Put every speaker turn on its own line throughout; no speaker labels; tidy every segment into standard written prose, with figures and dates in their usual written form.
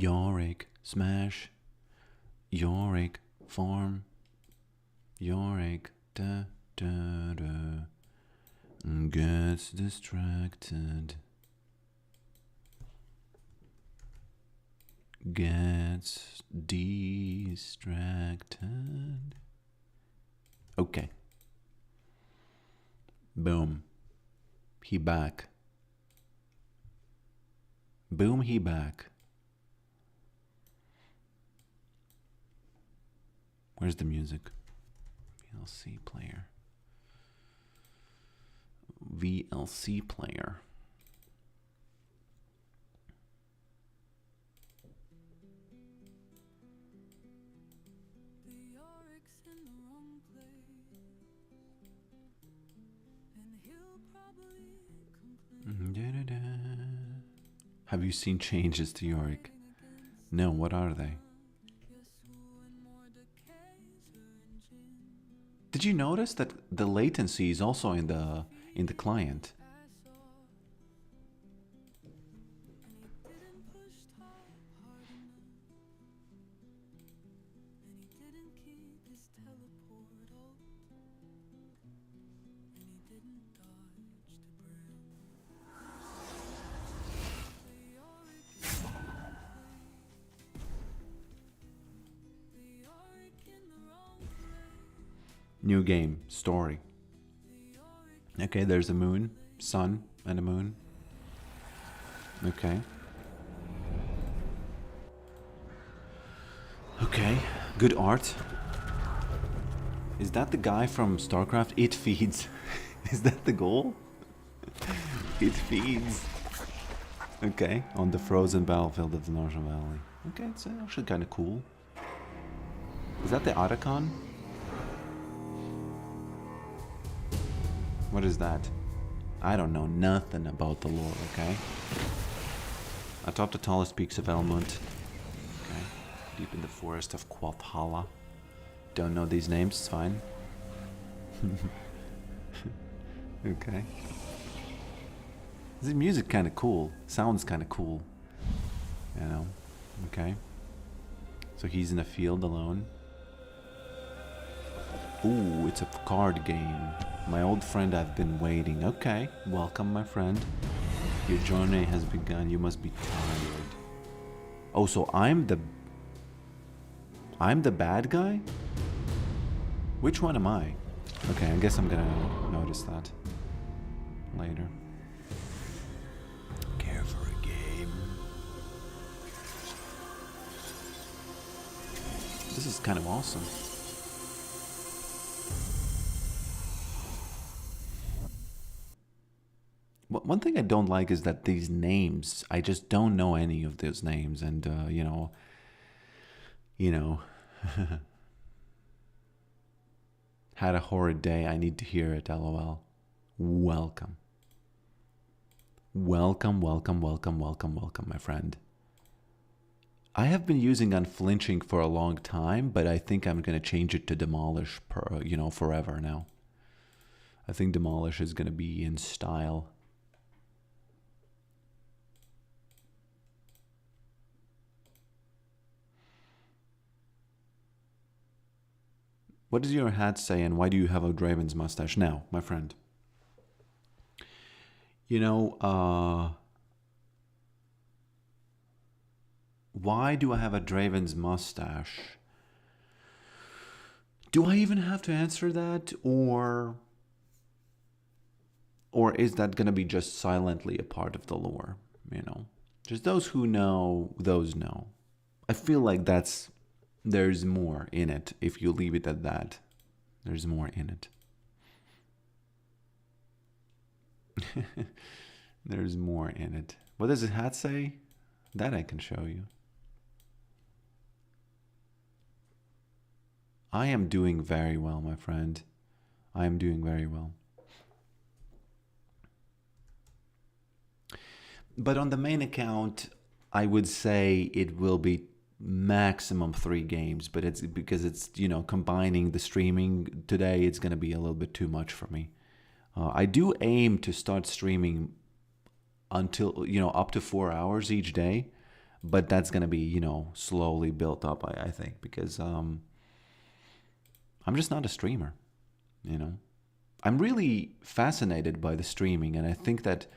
Yorick, smash. Yorick, farm. Yorick, da da da. Gets distracted. Gets distracted. Okay. Boom. He back. Boom, he back. Where's the music? VLC player. VLC player. Have you seen changes to Yorick? No, what are they? Did you notice that the latency is also in the client? New game, story. Okay, there's a moon, sun, and a moon. Okay. Okay, good art. Is that the guy from StarCraft? It feeds. Is that the goal? It feeds. Okay, on the frozen battlefield of the Northern Valley. Okay, it's actually kind of cool. Is that the Otacon? What is that? I don't know nothing about the lore, okay? Atop the tallest peaks of Elmont. Okay. Deep in the forest of Quathala. Don't know these names, it's fine. Okay. The music kind of cool. Sounds kind of cool. You know? Okay. So he's in a field alone. Ooh, it's a card game. My old friend, I've been waiting. Okay, welcome, my friend. Your journey has begun. You must be tired. Oh, so I'm the bad guy? Which one am I? Okay, I guess I'm gonna notice that later. Care for a game. This is kind of awesome. One thing I don't like is that these names, I just don't know any of those names, and you know, had a horrid day. I need to hear it. LOL. Welcome. Welcome, welcome, welcome, welcome, welcome, my friend. I have been using unflinching for a long time, but I think I'm gonna change it to demolish, forever now. I think demolish is gonna be in style. What does your hat say, and why do you have a Draven's mustache? Now, my friend. You know, why do I have a Draven's mustache? Do I even have to answer that, or is that gonna be just silently a part of the lore? You know, just those who know, those know. I feel like there's more in it if you leave it at that. There's more in it. There's more in it. What does his hat say? That I can show you. I am doing very well, my friend. I am doing very well. But on the main account, I would say it will be maximum 3 games, but it's because it's, combining the streaming today, it's going to be a little bit too much for me. I do aim to start streaming until, up to 4 hours each day, but that's gonna be, you know, slowly built up, I think, because I'm just not a streamer, you know. I'm really fascinated by the streaming, and I think that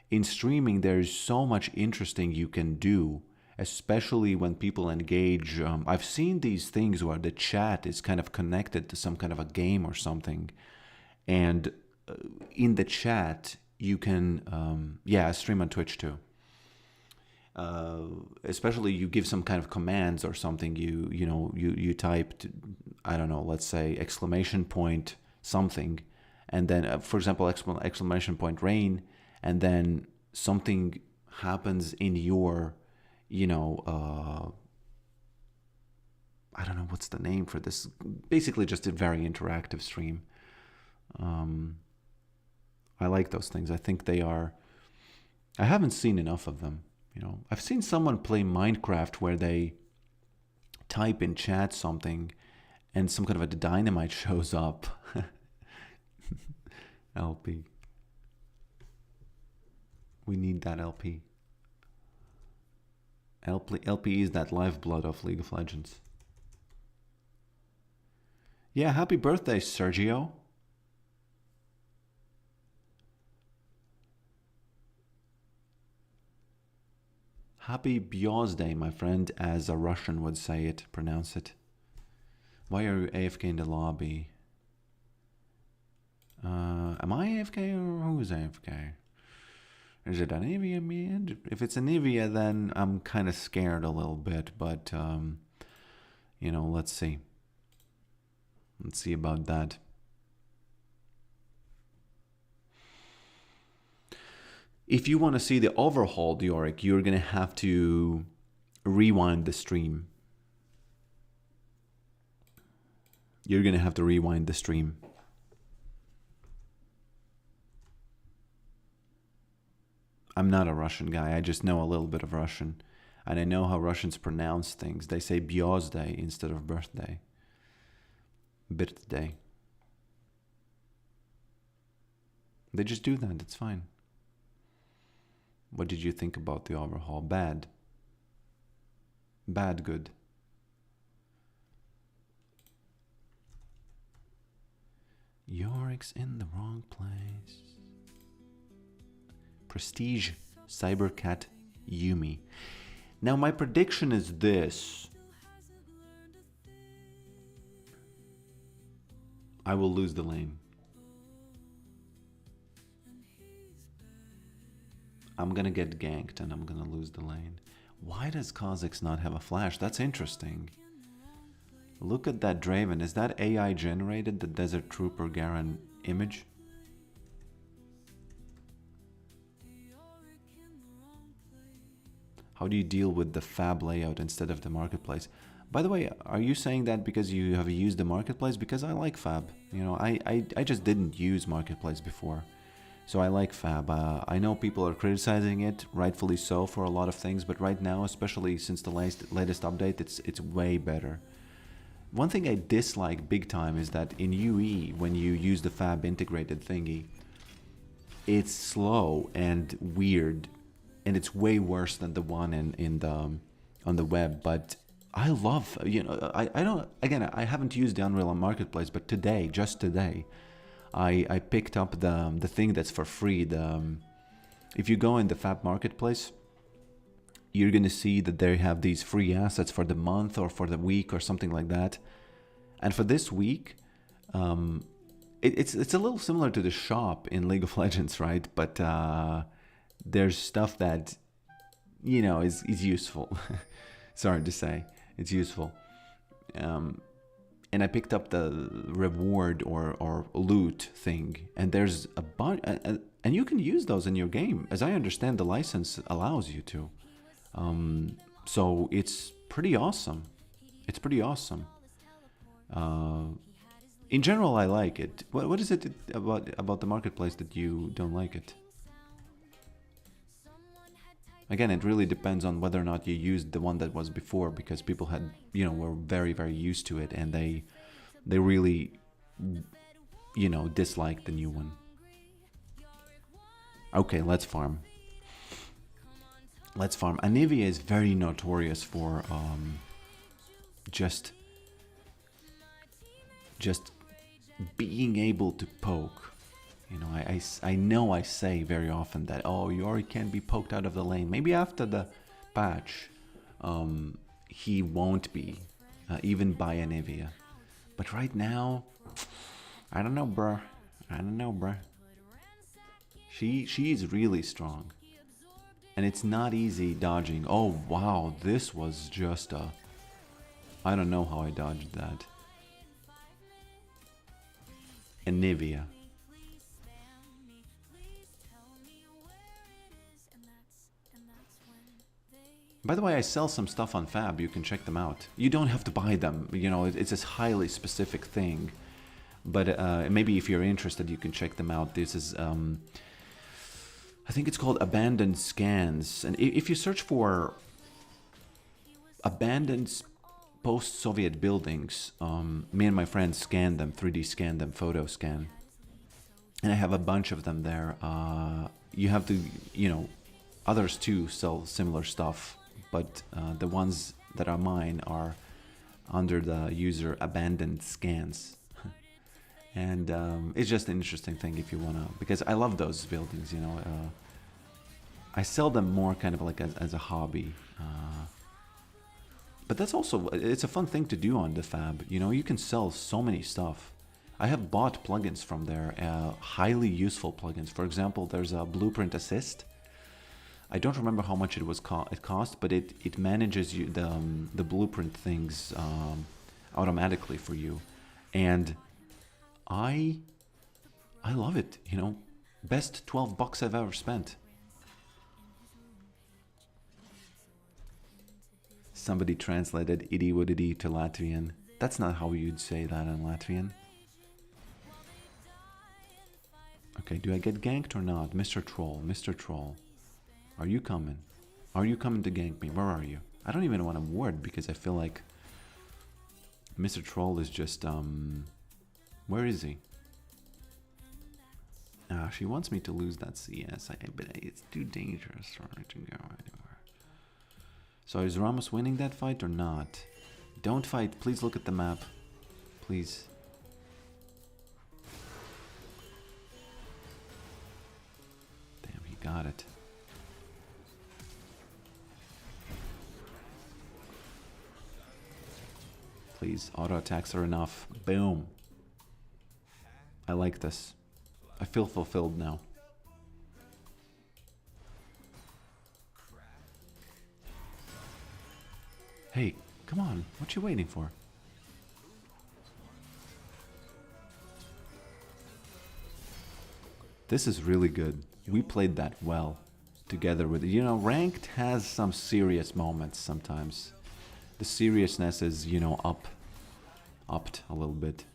in streaming there's so much interesting you can do, especially when people engage. I've seen these things where the chat is kind of connected to some kind of a game or something, and in the chat you can, yeah, I stream on Twitch too. Especially you give some kind of commands or something. You type, I don't know, let's say exclamation point something, and then for example exclamation point rain, and then something happens in your, you know, I don't know what's the name for this. Basically, just a very interactive stream. I like those things. I think they are. I haven't seen enough of them. You know, I've seen someone play Minecraft where they type in chat something, and some kind of a dynamite shows up. LP. We need that LP. LP is that lifeblood of League of Legends. Yeah, happy birthday, Sergio. Happy Bjozday, my friend, as a Russian would say it, pronounce it. Why are you AFK in the lobby? Am I AFK or who's AFK? Is it an Nivea mid? If it's a Nivea, then I'm kind of scared a little bit, but, you know, let's see. Let's see about that. If you want to see the overhauled Yorick, you're going to have to rewind the stream. You're going to have to rewind the stream. I'm not a Russian guy. I just know a little bit of Russian. And I know how Russians pronounce things. They say Bjozday instead of birthday. Birthday. They just do that. It's fine. What did you think about the overhaul? Bad. Bad, good. Yorick's in the wrong place. Prestige Cybercat Yumi. Now my prediction is this. I will lose the lane. I'm gonna get ganked and I'm gonna lose the lane. Why does Kha'Zix not have a flash? That's interesting. Look at that Draven. Is that AI generated, the Desert Trooper Garen image? How do you deal with the fab layout instead of the marketplace? By the way, are you saying that because you have used the marketplace? Because I like fab. You know, I just didn't use marketplace before. So I like fab. I know people are criticizing it, rightfully so, for a lot of things, but right now, especially since the latest update, it's way better. One thing I dislike big time is that in UE, when you use the fab integrated thingy, it's slow and weird, and it's way worse than the one on the web. But I love, you know, I don't, again, I haven't used the Unreal Marketplace, but today, just today, I picked up the thing that's for free. If you go in the Fab Marketplace, you're gonna see that they have these free assets for the month or for the week or something like that. And for this week, it's a little similar to the shop in League of Legends, right? But there's stuff that, you know, is useful. Sorry to say, it's useful. And I picked up the reward or loot thing, and there's a bunch, and you can use those in your game. As I understand, the license allows you to. So it's pretty awesome. It's pretty awesome. In general, I like it. What is it about the marketplace that you don't like it? Again, it really depends on whether or not you used the one that was before, because people had, you know, were very, very used to it, and they really, you know, disliked the new one. Okay, let's farm. Let's farm. Anivia is very notorious for just being able to poke. You know, I know I say very often that, oh, Yorick can't be poked out of the lane. Maybe after the patch, he won't be, even by Anivia. But right now, I don't know, bruh. I don't know, bruh. She's really strong. And it's not easy dodging. Oh, wow, this was just a... I don't know how I dodged that. Anivia. By the way, I sell some stuff on Fab. You can check them out. You don't have to buy them. You know, it's a highly specific thing. But maybe if you're interested, you can check them out. This is... I think it's called Abandoned Scans. And if you search for abandoned post-Soviet buildings, me and my friends scan them, 3D scan them, photo scan. And I have a bunch of them there. You have to, you know, others too sell similar stuff. But the ones that are mine are under the user Abandoned Scans. And it's just an interesting thing if you want to... Because I love those buildings, you know. I sell them more kind of like as a hobby. But that's also... It's a fun thing to do on the Fab. You know, you can sell so many stuff. I have bought plugins from there. Highly useful plugins. For example, there's a Blueprint Assist. I don't remember how much it cost, but it manages you the blueprint things automatically for you. And... I love it, you know. Best 12 bucks I've ever spent. Somebody translated itty woodity to Latvian. That's not how you'd say that in Latvian. Okay, do I get ganked or not? Mr. Troll, Mr. Troll. Are you coming? Are you coming to gank me? Where are you? I don't even want to ward because I feel like Mr. Troll is just, where is he? She wants me to lose that CS, but it's too dangerous for her to go anywhere. So is Ramos winning that fight or not? Don't fight. Please look at the map. Please. Damn, he got it. Please, auto attacks are enough. Boom. I like this. I feel fulfilled now. Hey, come on. What you waiting for? This is really good. We played that well together with... You know, ranked has some serious moments sometimes. The seriousness is, you know, upped a little bit.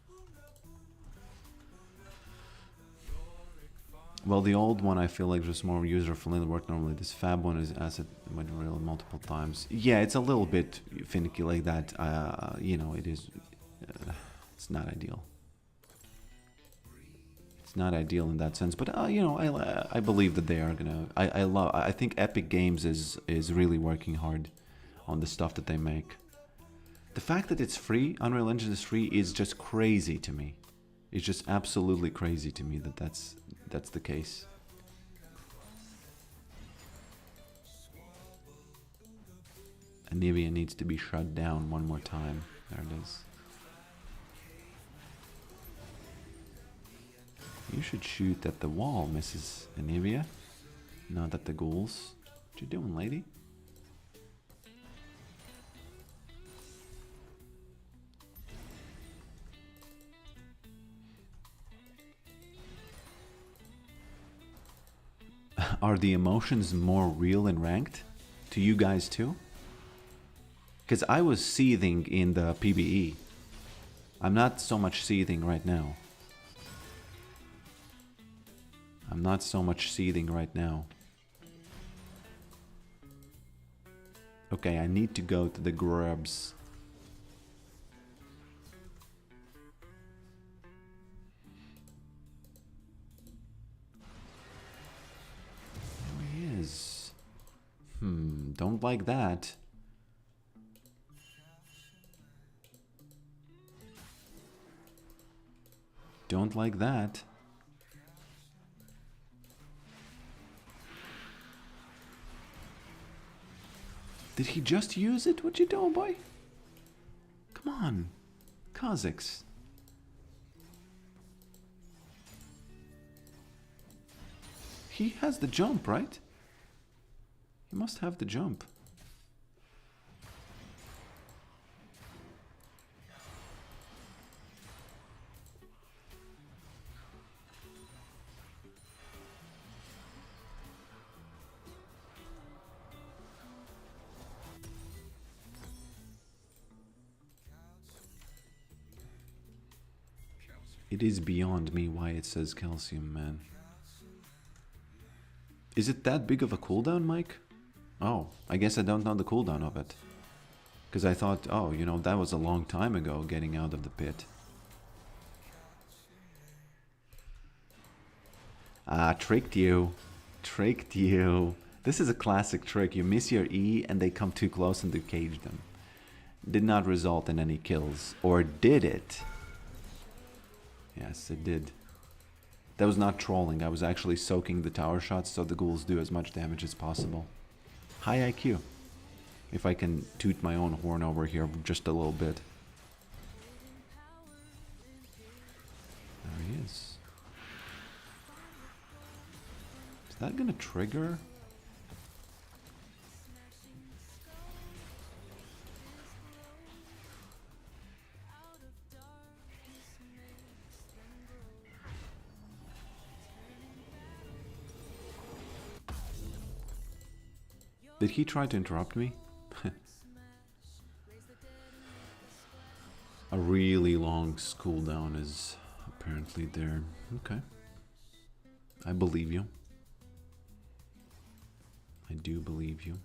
Well, the old one I feel like was more user-friendly than work normally. This Fab one is asset real multiple times. Yeah, it's a little bit finicky like that. You know, it is. It's not ideal. It's not ideal in that sense, but you know, I believe that they are gonna. I think Epic Games is really working hard on the stuff that they make. The fact that it's free, Unreal Engine is free, is just crazy to me. It's just absolutely crazy to me that that's the case. Anivia needs to be shut down one more time. There it is. You should shoot at the wall, Mrs. Anivia. Not at the ghouls. What you doing, lady? Are the emotions more real and ranked to you guys too? Because I was seething in the PBE. I'm not so much seething right now. I'm not so much seething right now. Okay, I need to go to the grubs. There he is. like that. Don't like that. Did he just use it? What you doing, boy? Come on. Kazakhs. He has the jump, right? He must have the jump. It is beyond me why it says calcium, man. Is it that big of a cooldown, Mike? Oh, I guess I don't know the cooldown of it. Because I thought, oh, you know, that was a long time ago, getting out of the pit. Ah, tricked you. Tricked you. This is a classic trick. You miss your E and they come too close and you cage them. Did not result in any kills. Or did it? Yes, it did. That was not trolling. I was actually soaking the tower shots so the ghouls do as much damage as possible. High IQ. If I can toot my own horn over here just a little bit. There he is. Is that gonna trigger? Did he try to interrupt me? A really long cooldown is apparently there. Okay. I believe you. I do believe you.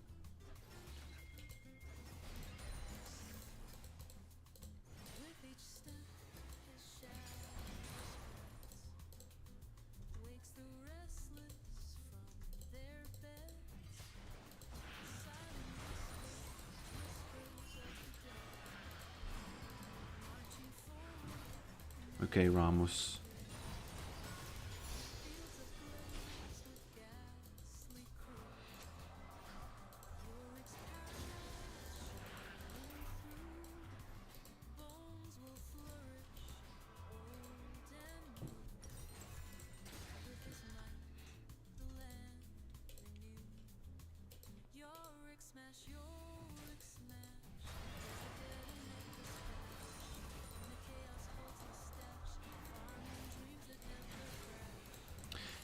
Okay, Ramos.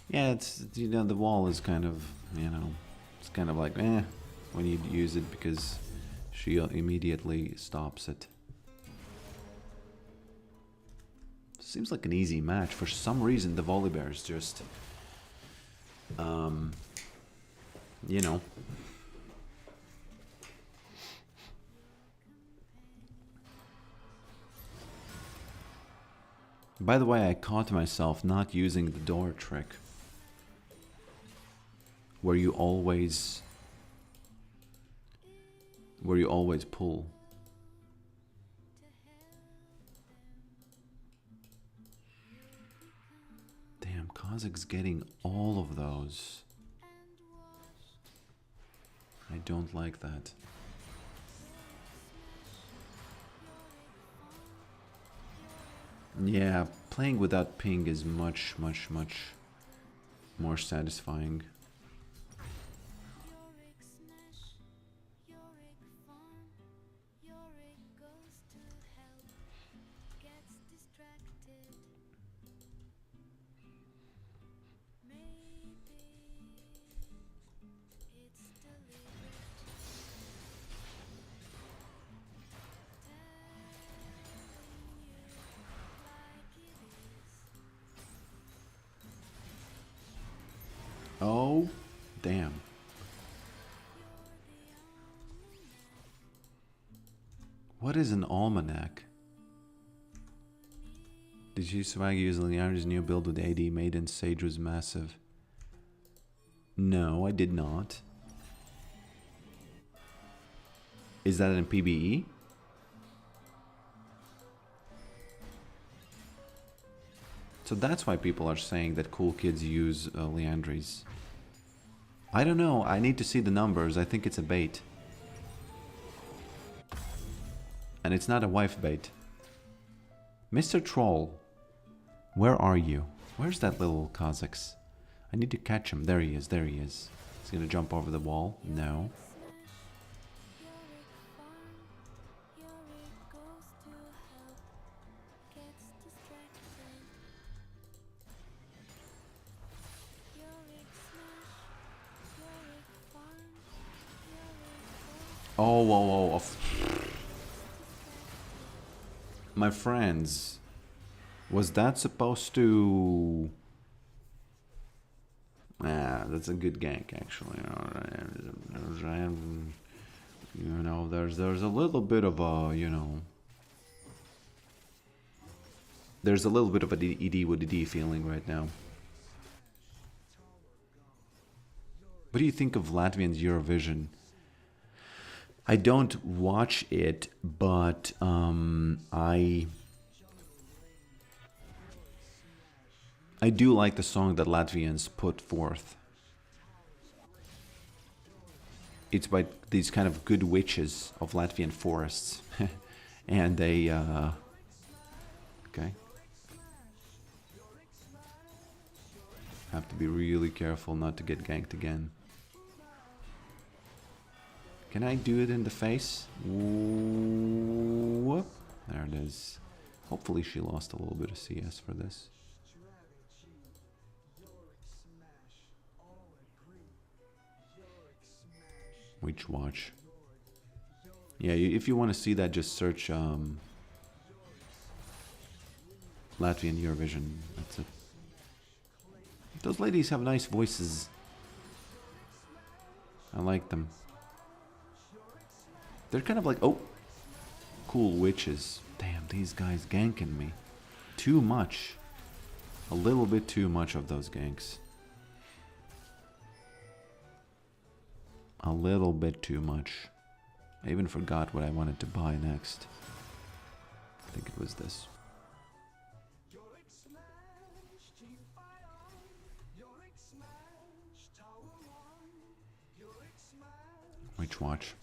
Yeah, it's, you know, the wall is kind of, you know, it's kind of like, when you use it because she immediately stops it. Seems like an easy match. For some reason, the Volibears just, you know. By the way, I caught myself not using the door trick. Where you always pull. Damn, Kazakh's getting all of those. I don't like that. Yeah, playing without ping is much more satisfying. Oh, damn. What is an almanac? Did you swag using Liana's new build with AD? Maiden Sage was massive. No, I did not. Is that in PBE? So that's why people are saying that cool kids use Leandries. I don't know. I need to see the numbers. I think it's a bait. And it's not a wife bait. Mr. Troll, where are you? Where's that little Kazakhs? I need to catch him. There he is. There he is. He's gonna jump over the wall. No. Oh, whoa, whoa. My friends, was that supposed to... Ah, that's a good gank, actually. You know, there's a little bit of a, you know... There's a little bit of a ED with D feeling right now. What do you think of Latvian's Eurovision? I don't watch it, but I do like the song that Latvians put forth. It's by these kind of good witches of Latvian forests, and they okay. Have to be really careful not to get ganked again. Can I do it in the face? Whoop. There it is. Hopefully she lost a little bit of CS for this. Which watch? Yeah, if you want to see that, just search Latvian Eurovision. That's it. Those ladies have nice voices. I like them. They're kind of like, oh, cool witches. Damn, these guys ganking me. Too much. A little bit too much of those ganks. A little bit too much. I even forgot what I wanted to buy next. I think it was this. Which watch?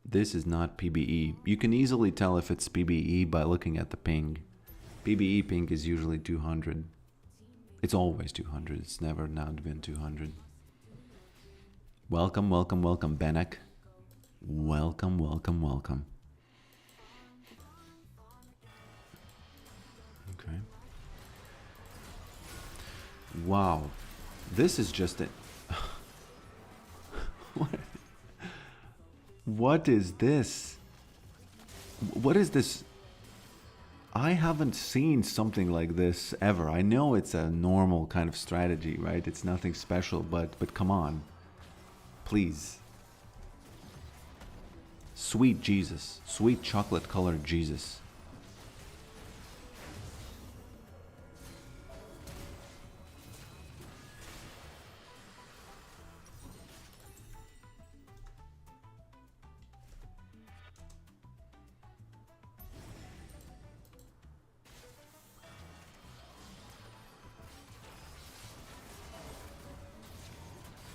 This is not PBE. You can easily tell if it's PBE by looking at the ping. PBE ping is usually 200. It's always 200. It's never not been 200. Welcome, welcome, welcome, Benek. Welcome, welcome, welcome. Okay. Wow. This is just it. What is this? What is this? I haven't seen something like this ever. I know it's a normal kind of strategy, right? It's nothing special, but come on. Please. Sweet Jesus. Sweet chocolate colored Jesus.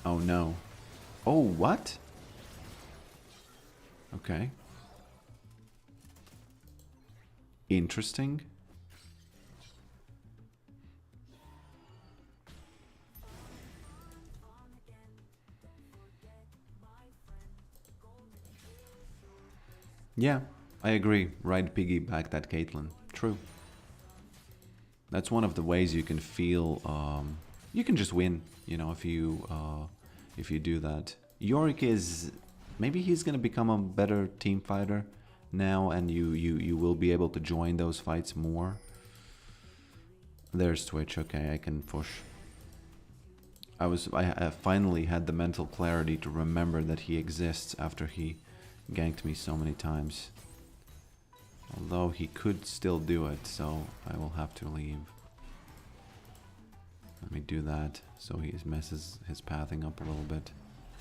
Oh no. Oh, what? Okay. Interesting. Yeah, I agree. Ride piggyback that Caitlyn. True. That's one of the ways you can feel. You can just win, you know, if you do that. Yorick is maybe he's gonna become a better team fighter now, and you will be able to join those fights more. There's Twitch. Okay, I can push. I finally had the mental clarity to remember that he exists after he ganked me so many times. Although he could still do it, so I will have to leave. Let me do that so he messes his pathing up a little bit.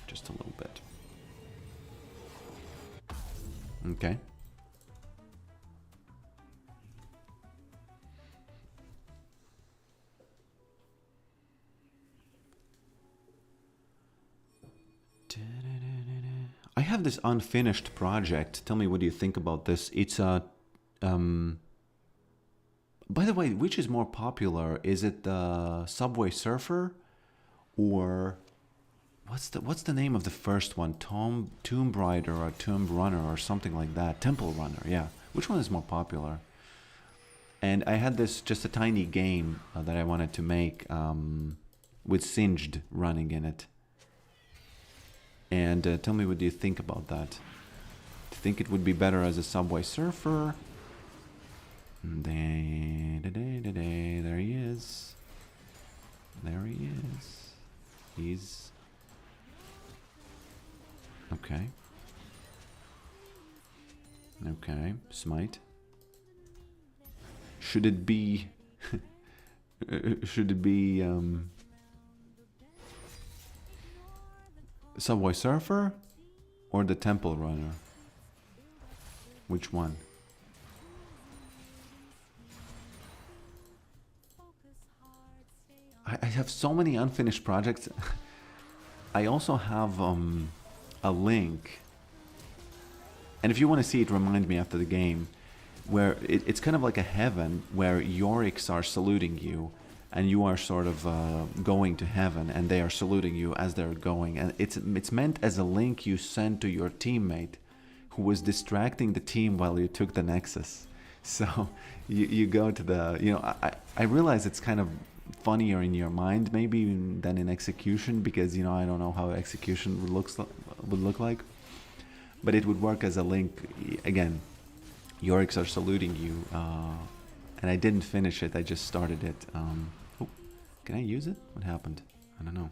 Just a little bit. Okay. I have this unfinished project. Tell me what do you think about this. It's a... by the way, which is more popular? Is it the Subway Surfer? Or... What's the name of the first one? Tomb Rider or Tomb Runner or something like that. Temple Runner, yeah. Which one is more popular? And I had this just a tiny game that I wanted to make with Singed running in it. And tell me what do you think about that? Do you think it would be better as a Subway Surfer? There he is. There he is. He's... Okay. Okay, smite. Should it be... should it be... Subway Surfer or the Temple Runner? Which one? I have so many unfinished projects. I also have a link, and if you want to see it, remind me after the game, where it's kind of like a heaven where Yoricks are saluting you, and you are sort of going to heaven, and they are saluting you as they're going, and it's meant as a link you send to your teammate who was distracting the team while you took the Nexus. So you go to the, you know, I realize it's kind of funnier in your mind maybe than in execution, because, you know, I don't know how execution would look like, but it would work as a link. Again, Yoricks are saluting you, and I didn't finish it, I just started it. Oh, can I use it? What happened? I don't know.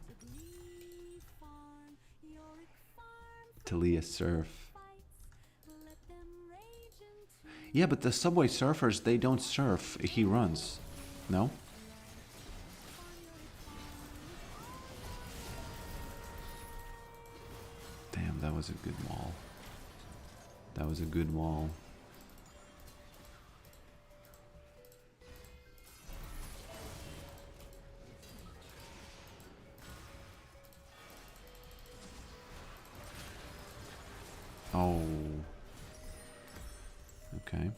Talia Surf. Yeah, but the Subway Surfers, they don't surf, he runs. No? Damn, that was a good wall. That was a good wall. Oh. Okay.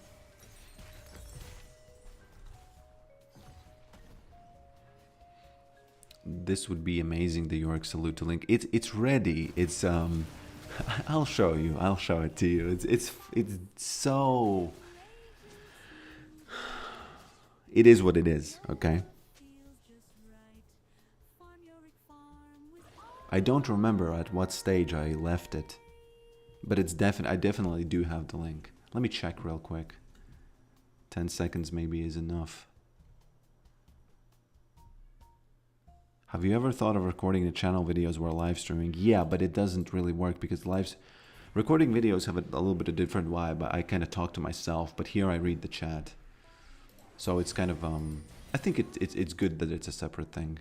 This would be amazing, the Yorick salute to Link. It's ready. It's I'll show you. I'll show it to you. It's so... It is what it is, okay? I don't remember at what stage I left it, but it's I definitely do have the link. Let me check real quick. 10 seconds maybe is enough. Have you ever thought of recording the channel videos while live streaming? Yeah, but it doesn't really work because recording videos have a little bit of different vibe. I kind of talk to myself, but here I read the chat. So it's kind of, I think it's good that it's a separate thing.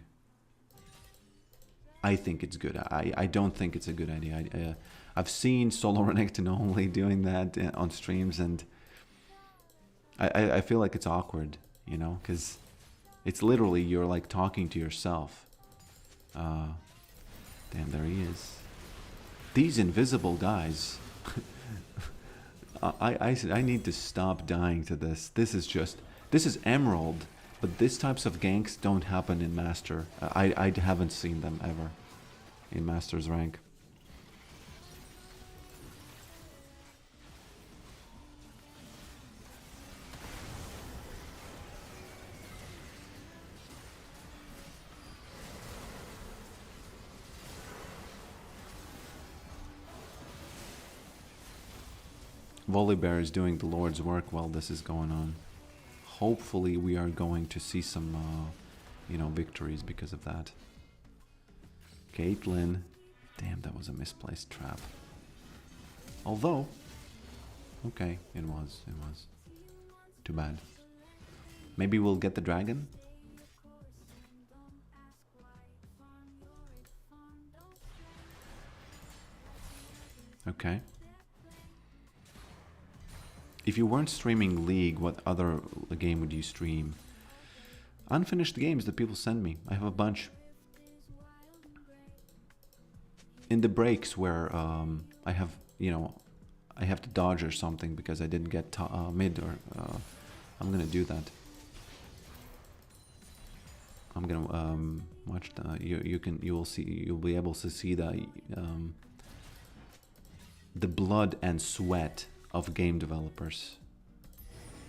I think it's good. I don't think it's a good idea. I've seen Solo Renekton only doing that on streams, and I feel like it's awkward, you know, because it's literally you're like talking to yourself. Damn, there he is. These invisible guys. I need to stop dying to this. This is Emerald, but these types of ganks don't happen in Master. I haven't seen them ever in Master's rank. Volibear is doing the Lord's work while this is going on. Hopefully we are going to see some, you know, victories because of that. Caitlyn. Damn, that was a misplaced trap. Although, okay, it was. Too bad. Maybe we'll get the dragon? Okay. If you weren't streaming League, what other game would you stream? Unfinished games that people send me. I have a bunch. In the breaks where I have, you know, I have to dodge or something because I didn't get mid, or I'm gonna do that. I'm gonna watch the. You'll be able to see the blood and sweat of game developers,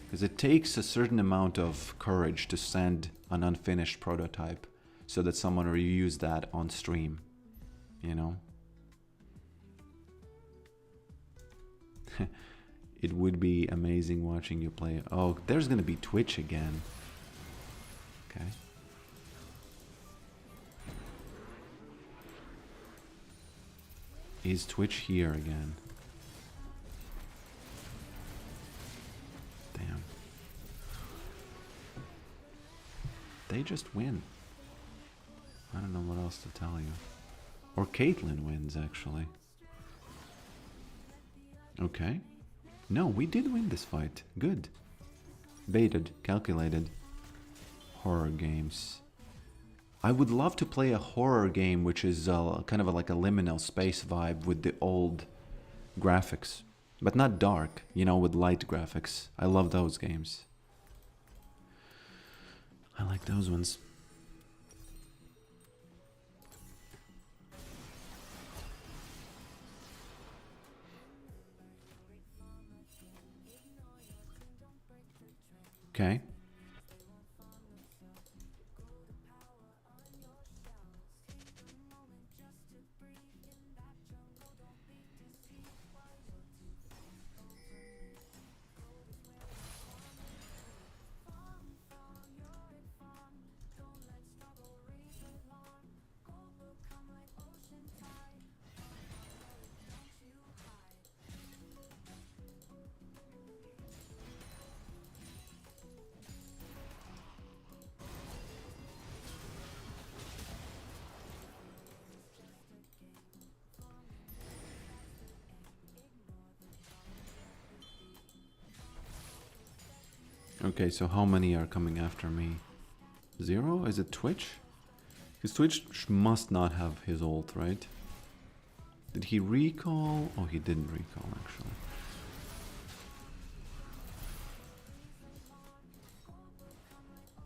because it takes a certain amount of courage to send an unfinished prototype so that someone reviews that on stream, you know. It would be amazing watching you play. Oh, there's gonna be Twitch again. Okay. Is Twitch here again? Damn. They just win. I don't know what else to tell you. Or Caitlyn wins, actually. Okay. No, we did win this fight. Good. Baited, calculated. Horror games. I would love to play a horror game which is kind of like a liminal space vibe with the old graphics. But not dark, you know, with light graphics. I love those games. I like those ones. Okay. Okay, so how many are coming after me? 0? Is it Twitch? Because Twitch must not have his ult, right? Did he recall? Oh, he didn't recall, actually.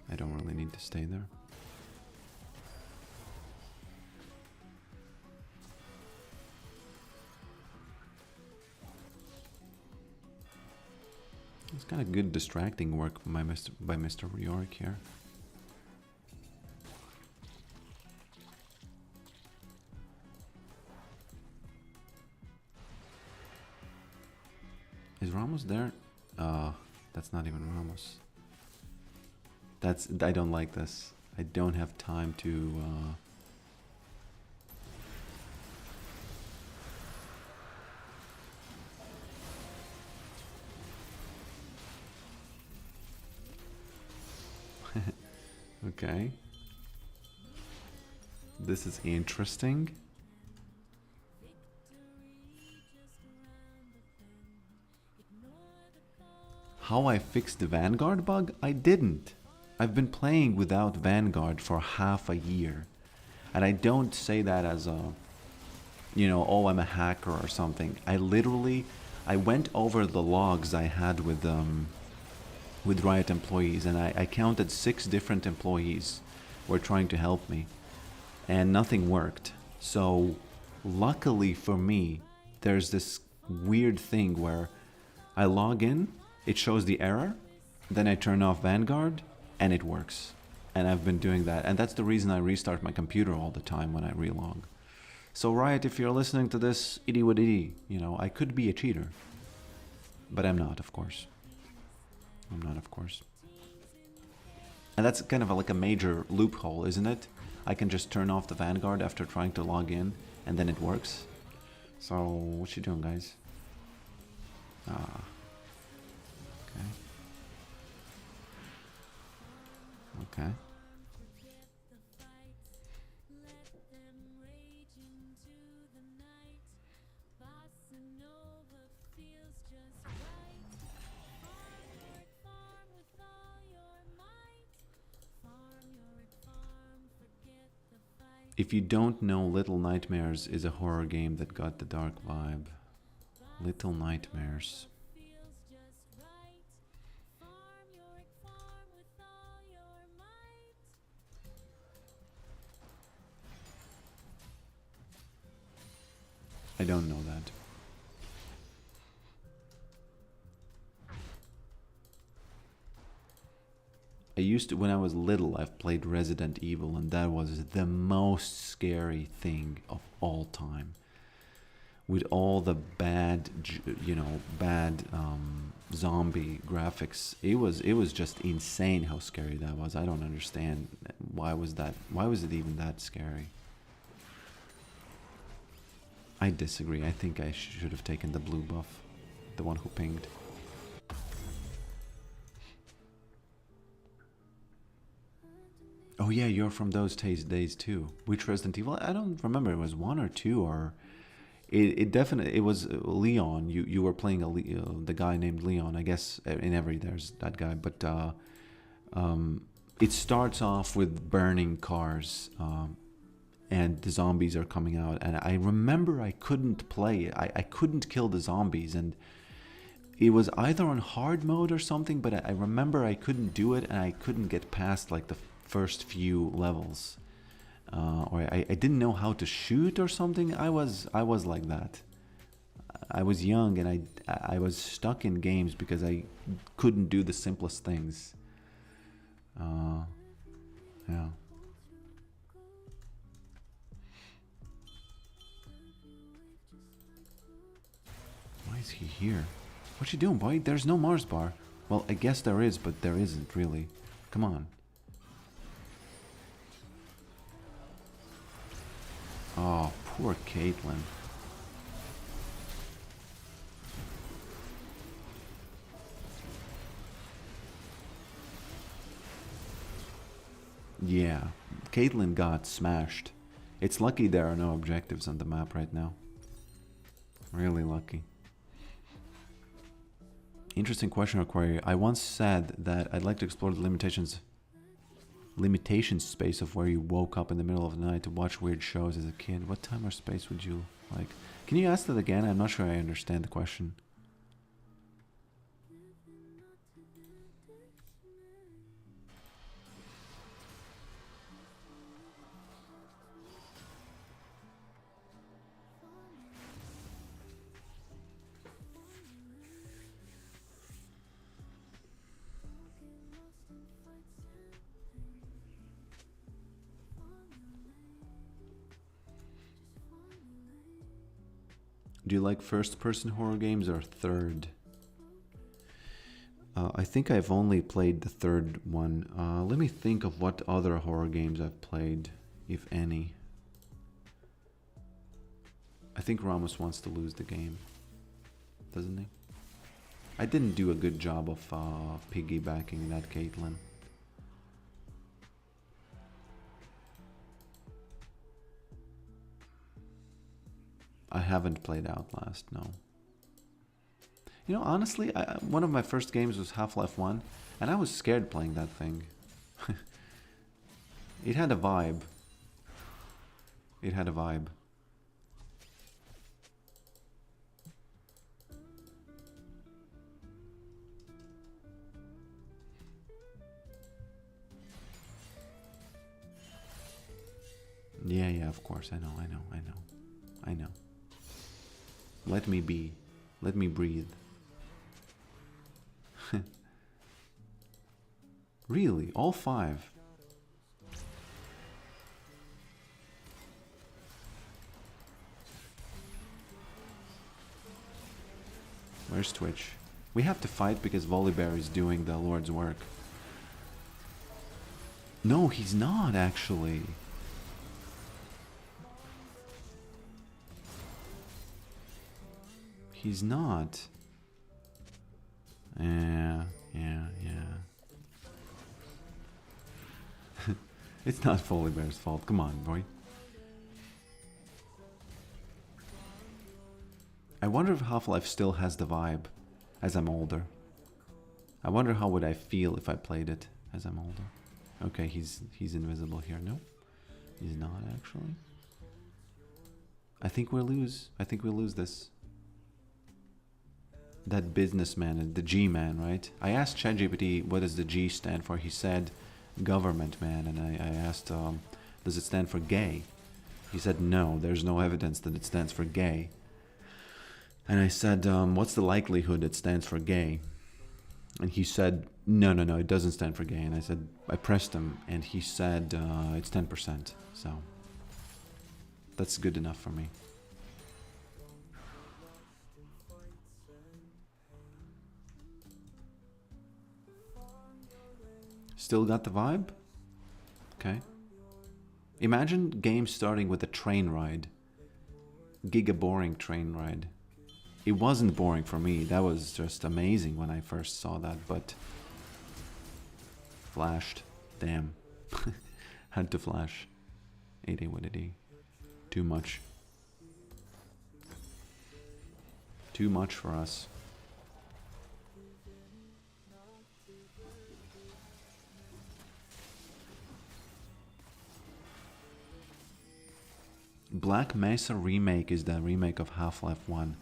I don't really need to stay there. It's kind of good distracting work by Mr. Yorick here. Is Ramos there? That's not even Ramos. I don't like this. I don't have time to Okay. This is interesting. How I fixed the Vanguard bug? I didn't. I've been playing without Vanguard for half a year. And I don't say that as a, you know, oh, I'm a hacker or something. I went over the logs I had with Riot employees, and I counted 6 different employees were trying to help me, and nothing worked. So luckily for me, there's this weird thing where I log in, it shows the error, then I turn off Vanguard, and it works. And I've been doing that, and that's the reason I restart my computer all the time when I relog. So Riot, if you're listening to this, itty what itty, you know, I could be a cheater, but I'm not, of course. I'm not, of course. And that's kind of like a major loophole, isn't it? I can just turn off the Vanguard after trying to log in, and then it works. So, what you doing, guys? Ah. Okay. Okay. If you don't know, Little Nightmares is a horror game that got the dark vibe. Little Nightmares. I don't know that. I used to, when I was little, I've played Resident Evil, and that was the most scary thing of all time. With all the bad, bad zombie graphics, it was just insane how scary that was. I don't understand why was it even that scary? I disagree. I think I should have taken the blue buff, the one who pinged. Oh yeah, you're from those days too. Which Resident Evil? I don't remember. It was 1 or 2, or it definitely it was Leon. You were playing the guy named Leon. I guess in every there's that guy, but it starts off with burning cars, and the zombies are coming out. And I remember I couldn't play it. I couldn't kill the zombies, and it was either on hard mode or something. But I remember I couldn't do it, and I couldn't get past like the first few levels, or I didn't know how to shoot or something. I was like that. I was young, and I was stuck in games because I couldn't do the simplest things. Yeah. Why is he here? What you doing, boy? There's no Mars bar. Well, I guess there is, but there isn't really. Come on. Oh, poor Caitlyn. Yeah, Caitlyn got smashed. It's lucky there are no objectives on the map right now. Really lucky. Interesting question or query. I once said that I'd like to explore the limitation space of where you woke up in the middle of the night to watch weird shows as a kid. What time or space would you like? Can you ask that again? I'm not sure I understand the question. Do you like first-person horror games or third? I think I've only played the third one. Let me think of what other horror games I've played, if any. I think Ramos wants to lose the game, doesn't he? I didn't do a good job of piggybacking that Caitlyn. I haven't played Outlast, no. You know, honestly, one of my first games was Half-Life 1, and I was scared playing that thing. It had a vibe. It had a vibe. Yeah, of course, I know. Let me be. Let me breathe. Really? All 5? Where's Twitch? We have to fight because Volibear is doing the Lord's work. No, he's not actually. He's not. Yeah. It's not Foley Bear's fault. Come on, boy. I wonder if Half-Life still has the vibe as I'm older. I wonder how would I feel if I played it as I'm older. Okay, he's invisible here. No, he's not actually. I think we'll lose. I think we'll lose this. That businessman, the G-man, right? I asked ChatGPT what does the G stand for. He said government man, and I asked does it stand for gay? He said no, there's no evidence that it stands for gay. And I said what's the likelihood it stands for gay? And he said no, it doesn't stand for gay. And I said, I pressed him, and he said it's 10%. So that's good enough for me. Still got the vibe? Okay. Imagine games starting with a train ride. Giga boring train ride. It wasn't boring for me. That was just amazing when I first saw that, but flashed. Damn. Had to flash. 80 what did he? Too much. Too much for us. Black Mesa Remake is the remake of Half-Life 1.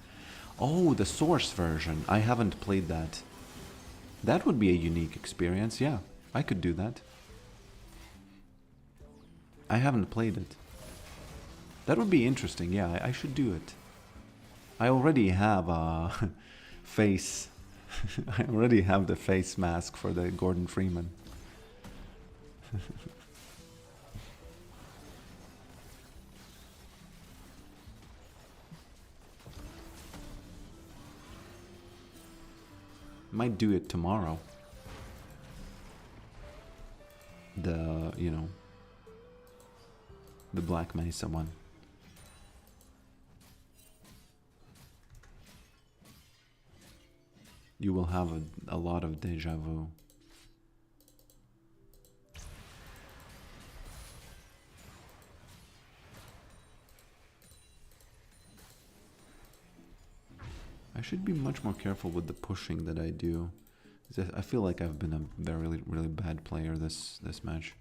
Oh, the Source version. I haven't played that. That would be a unique experience, yeah. I could do that. I haven't played it. That would be interesting, yeah, I should do it. I already have a face. I already have the face mask for the Gordon Freeman. Might do it tomorrow. The, you know, the Black Mesa one. You will have a lot of deja vu. I should be much more careful with the pushing that I do. I feel like I've been a very, really bad player this match.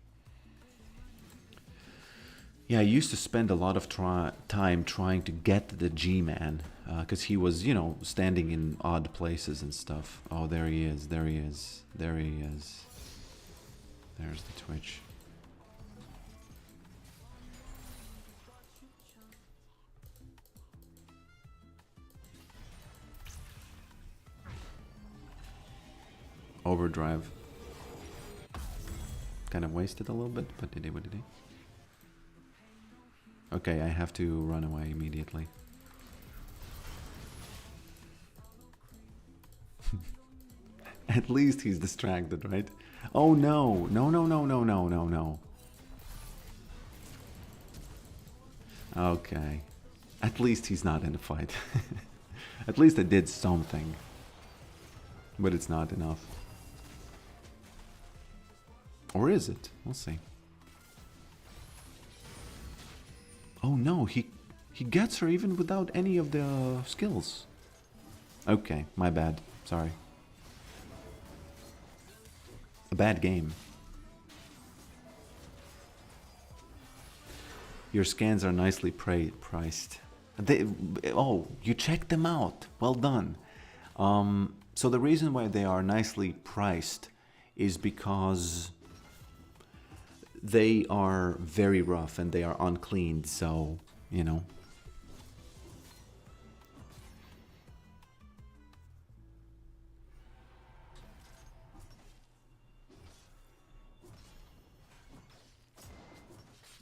Yeah, I used to spend a lot of time trying to get the G-Man, because he was, you know, standing in odd places and stuff. Oh, there he is, there he is, there he is. There's the Twitch. Overdrive. Kind of wasted a little bit, but did he, what did he? Okay, I have to run away immediately. At least he's distracted, right? Oh no, no, no, no, no, no, no, no. Okay. At least he's not in a fight. At least I did something. But it's not enough. Or is it? We'll see. Oh no, he gets her even without any of the skills. Okay, my bad. Sorry. A bad game. Your scans are nicely priced. Oh, you checked them out. Well done. So the reason why they are nicely priced is because they are very rough and they are uncleaned, so, you know.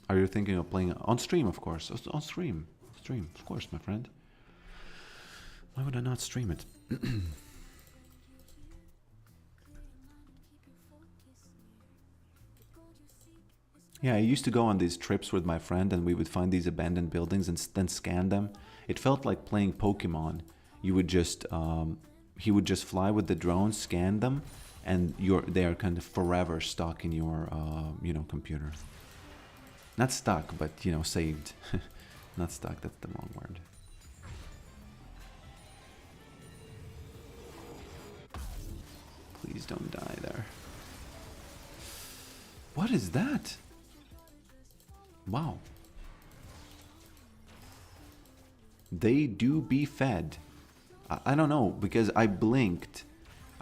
Are you thinking of playing on stream, of course? On stream. Stream, of course, my friend. Why would I not stream it? Yeah, I used to go on these trips with my friend and we would find these abandoned buildings and then scan them. It felt like playing Pokemon. You would just he would just fly with the drone, scan them, and they are kind of forever stuck in your computer. Not stuck, but saved. Not stuck, that's the wrong word. Please don't die there. What is that? Wow. They do be fed. I don't know, because I blinked.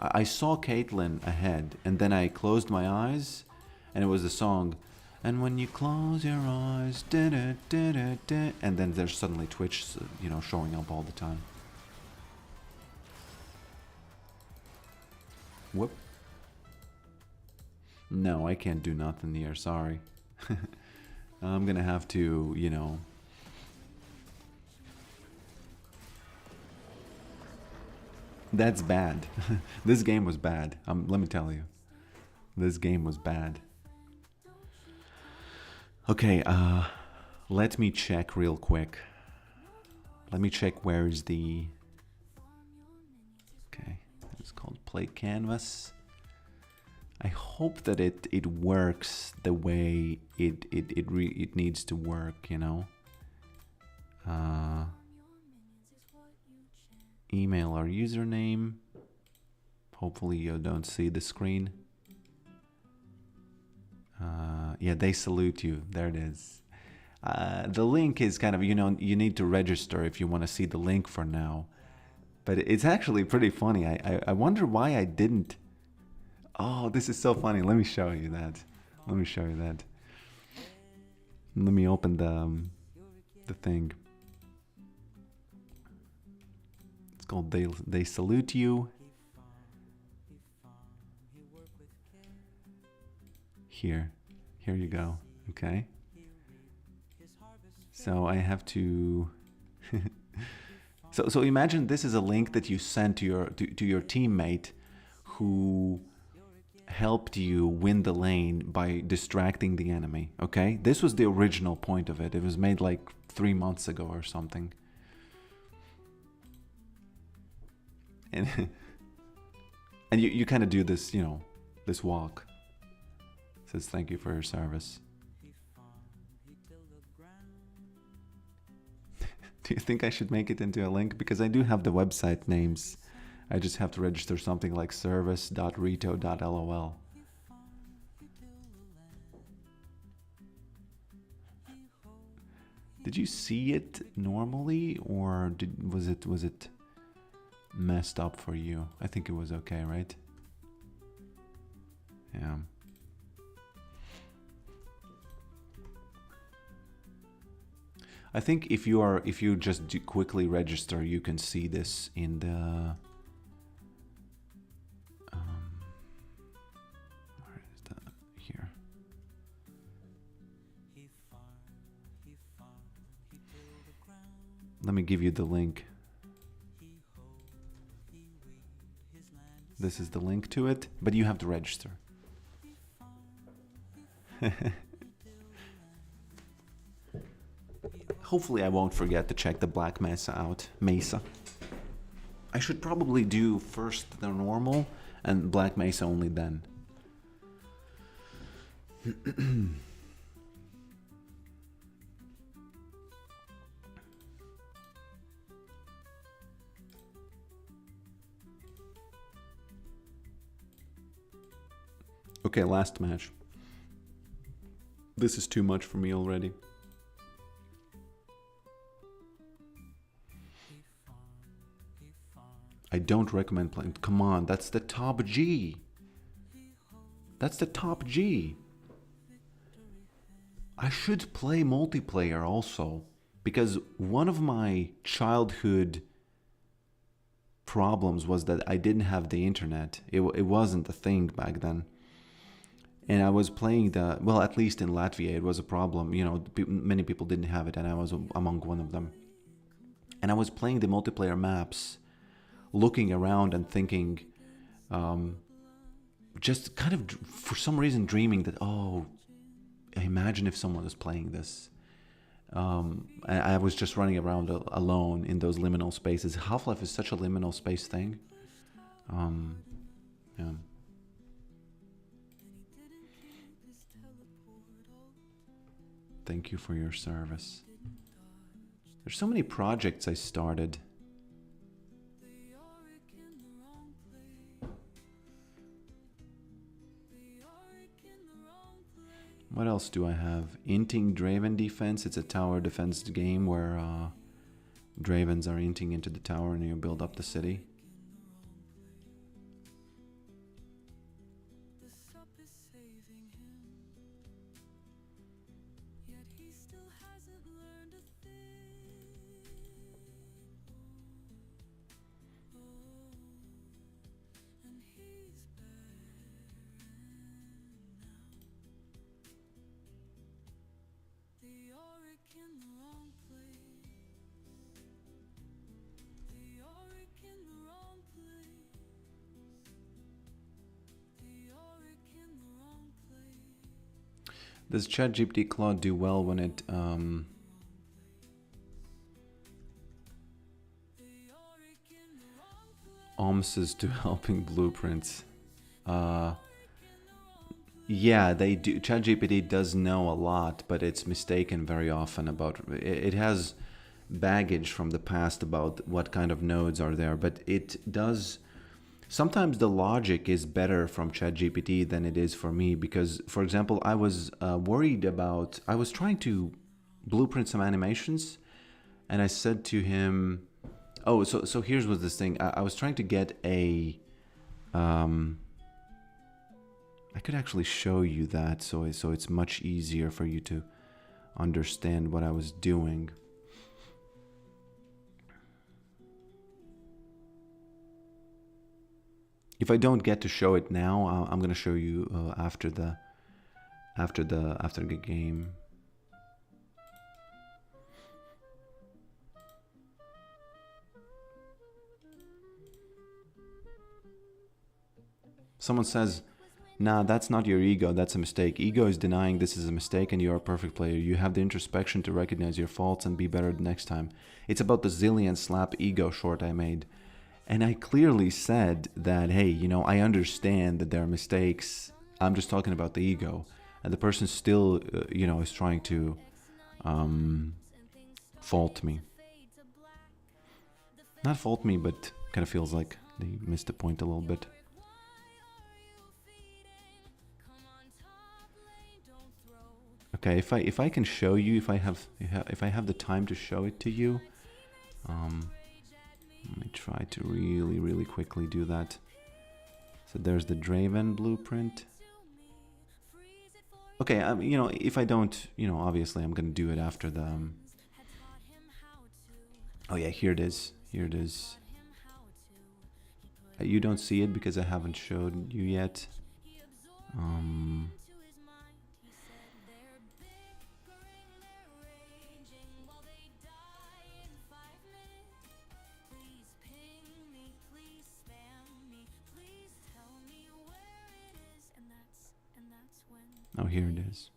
I saw Caitlyn ahead, and then I closed my eyes, and it was the song. And when you close your eyes, da -da, da -da, da, and then there's suddenly Twitch, showing up all the time. Whoop. No, I can't do nothing here, sorry. I'm gonna have to, That's bad. This game was bad. Let me tell you. This game was bad. Okay, let me check real quick. Let me check where is the... Okay, it's called Play Canvas. I hope that it works the way it needs to work, Email our username. Hopefully you don't see the screen. Yeah, they salute you. There it is. The link is kind of, you need to register if you want to see the link for now. But it's actually pretty funny. I wonder why I didn't. Oh, this is so funny. Let me show you that. Let me show you that. Let me open the thing. It's called They Salute You. Here you go. Okay. So I have to. so imagine this is a link that you sent to your teammate, who helped you win the lane by distracting the enemy. Okay, this was the original point of it. It was made like 3 months ago or something. And you kind of do this, this walk. It says thank you for your service. Do you think I should make it into a link? Because I do have the website names. I just have to register something like service.reto.lol. Did you see it normally, or was it messed up for you? I think it was okay, right? Yeah. I think if you just do quickly register, you can see this in the where is that? Here. Let me give you the link. This is the link to it, but you have to register. Hopefully I won't forget to check the Black Mesa out. Mesa. I should probably do first the normal and Black Mesa only then. Okay, last match. This is too much for me already. I don't recommend playing. Come on, that's the top G. That's the top G. I should play multiplayer also, because one of my childhood problems was that I didn't have the internet. It wasn't a thing back then. And I was playing well, at least in Latvia, it was a problem. Many people didn't have it, and I was among one of them. And I was playing the multiplayer maps, looking around and thinking, just kind of for some reason dreaming that, oh, imagine if someone was playing this. I was just running around alone in those liminal spaces. Half-Life is such a liminal space thing. Yeah. Thank you for your service. There's so many projects I started. What else do I have? Inting Draven Defense. It's a tower defense game where Dravens are inting into the tower and you build up the city. Does ChatGPT Claude do well when it omses to helping blueprints? Yeah, they do. ChatGPT does know a lot, but it's mistaken very often about it has baggage from the past about what kind of nodes are there, but it does. Sometimes the logic is better from ChatGPT than it is for me because, for example, I was worried about. I was trying to blueprint some animations, and I said to him, "Oh, so here's what this thing. I was trying to get a." I could actually show you that, so it's much easier for you to understand what I was doing. If I don't get to show it now, I'm gonna show you after the game. Someone says, "Nah, that's not your ego, that's a mistake. Ego is denying this is a mistake and you're a perfect player. You have the introspection to recognize your faults and be better the next time. It's about the zillion slap ego short I made." And I clearly said that, hey, you know, I understand that there are mistakes. I'm just talking about the ego. And the person still, you know, is trying to fault me. Not fault me, but kind of feels like they missed the point a little bit. Okay, if I can show you, if I have the time to show it to you, let me try to really quickly do that. So there's the Draven blueprint. Okay, you know, if I don't, you know, obviously I'm gonna do it after the. Oh yeah, here it is. Here it is. You don't see it because I haven't showed you yet. Oh, here it is.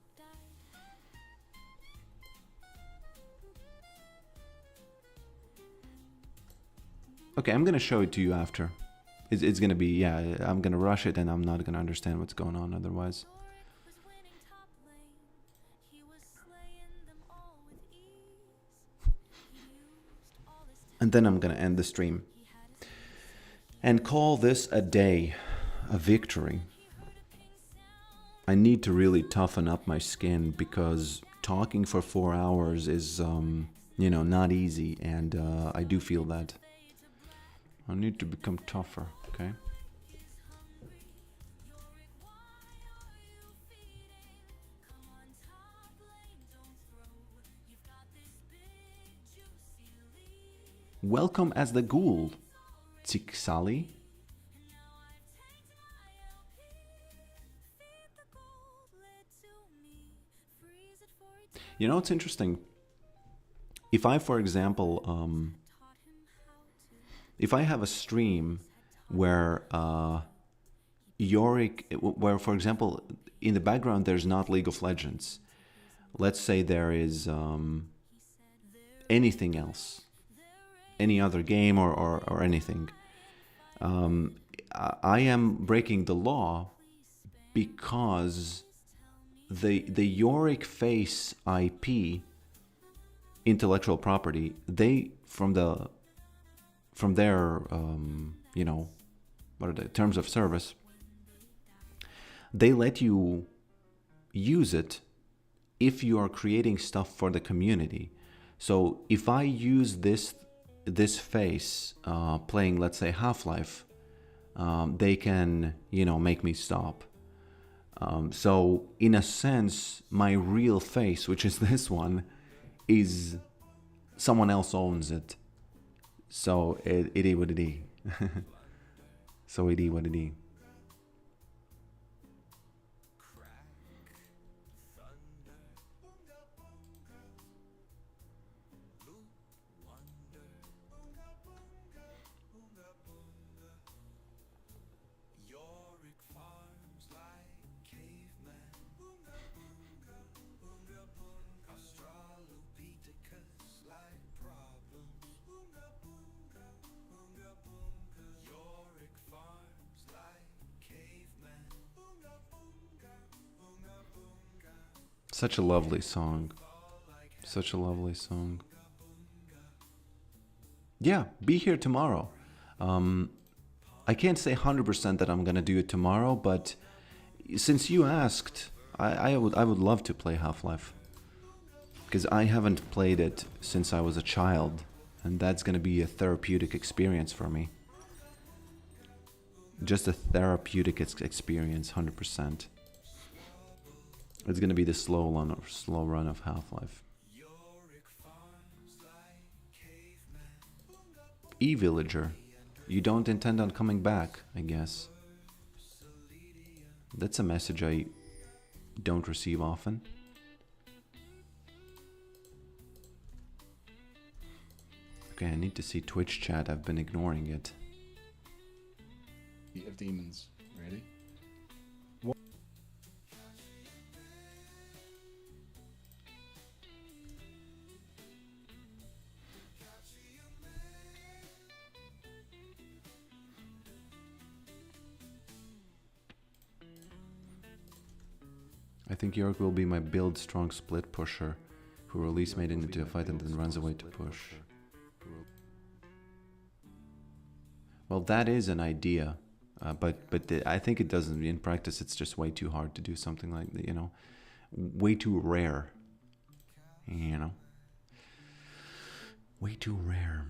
Okay, I'm gonna show it to you after. It's gonna be, yeah, I'm gonna rush it and I'm not gonna understand what's going on otherwise. And then I'm gonna end the stream and call this a day, a victory. I need to really toughen up my skin because talking for 4 hours is, you know, not easy, and I do feel that. I need to become tougher, okay? Welcome as the ghoul, Tsiksali. You know, it's interesting. If I, for example, if I have a stream where Yorick, where, for example, in the background there's not League of Legends. Let's say there is anything else, any other game or anything. I am breaking the law because the Yorick face IP intellectual property, they from their you know, what are the terms of service, they let you use it if you are creating stuff for the community. So if I use this face playing, let's say, Half-Life, they can, you know, make me stop. So in a sense, my real face, which is this one, is someone else owns it. So it is what it is. So it is what it is. Such a lovely song. Such a lovely song. Yeah, be here tomorrow. I can't say 100% that I'm gonna do it tomorrow, but since you asked, I would love to play Half-Life. Because I haven't played it since I was a child, and that's gonna be a therapeutic experience for me. Just a therapeutic experience, 100%. It's gonna be the slow run of Half-Life. E-Villager, you don't intend on coming back, I guess. That's a message I don't receive often. Okay, I need to see Twitch chat. I've been ignoring it.
Of demons, ready?
I think Yorick will be my build strong split pusher who release mate into a fight and then runs away to push. Well, that is an idea, but I think it doesn't. In practice, it's just way too hard to do something like that, you know, way too rare, you know, way too rare.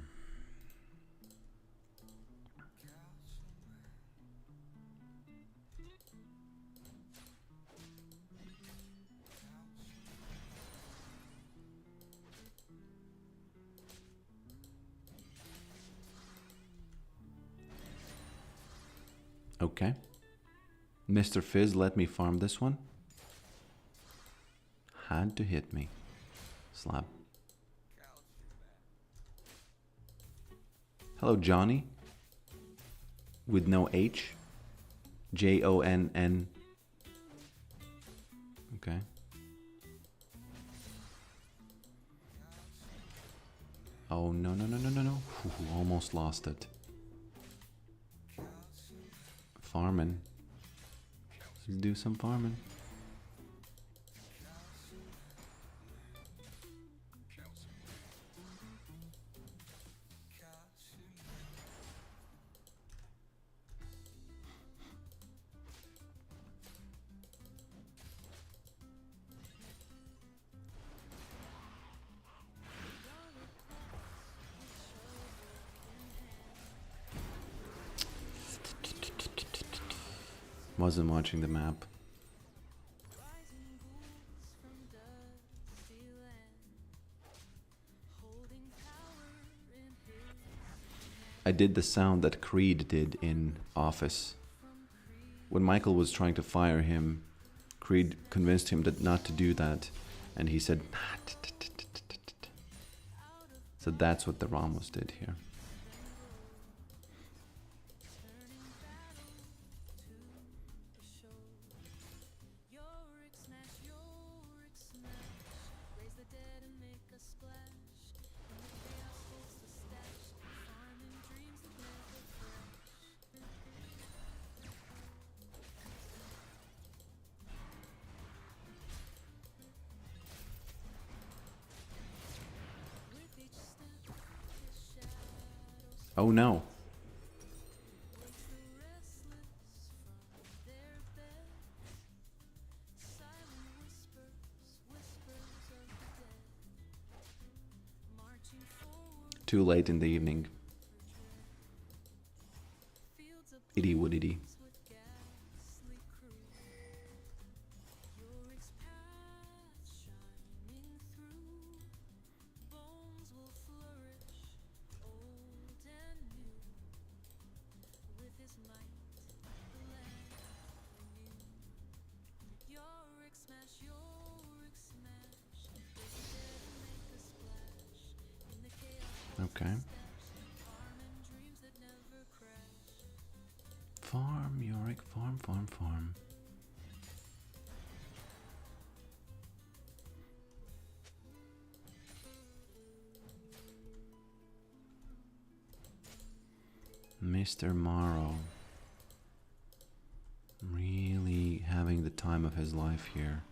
Okay. Mr. Fizz let me farm this one. Had to hit me. Slap. Hello, Johnny. With no H. Jonn. Okay. Oh, no, no, no, no, no, no. Almost lost it. Farming. Let's do some farming. Wasn't watching the map. I did the sound that Creed did in Office. When Michael was trying to fire him, Creed convinced him that not to do that, and he said, so that's what the Ramos did here. Oh no. Too late in the evening. Itty woodity. Okay. Farm, Yorick, farm, farm, farm. Mr. Morrow. Really having the time of his life here.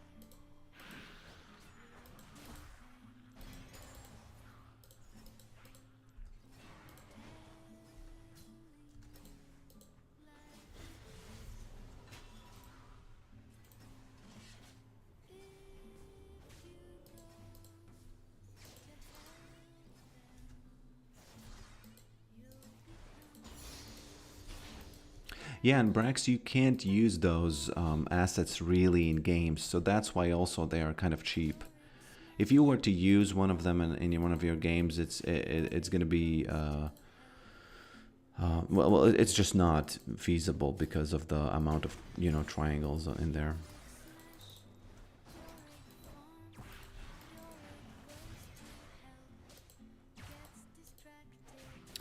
Yeah, and Brax, you can't use those assets really in games, so that's why also they are kind of cheap. If you were to use one of them in one of your games, it's going to be well, it's just not feasible because of the amount of triangles in there.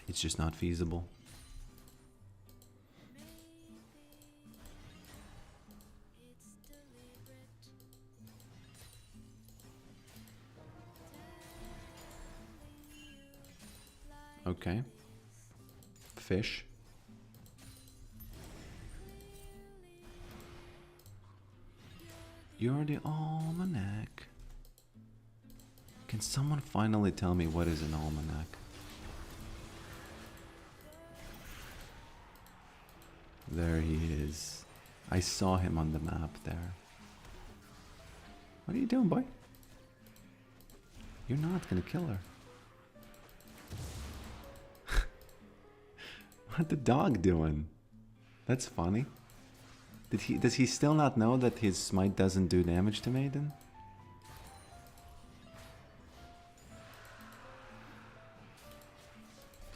It's just not feasible. Okay. Fish. You're the almanac. Can someone finally tell me what is an almanac? There he is. I saw him on the map there. What are you doing, boy? You're not gonna kill her. What the dog doing? That's funny. Does he still not know that his smite doesn't do damage to Maiden?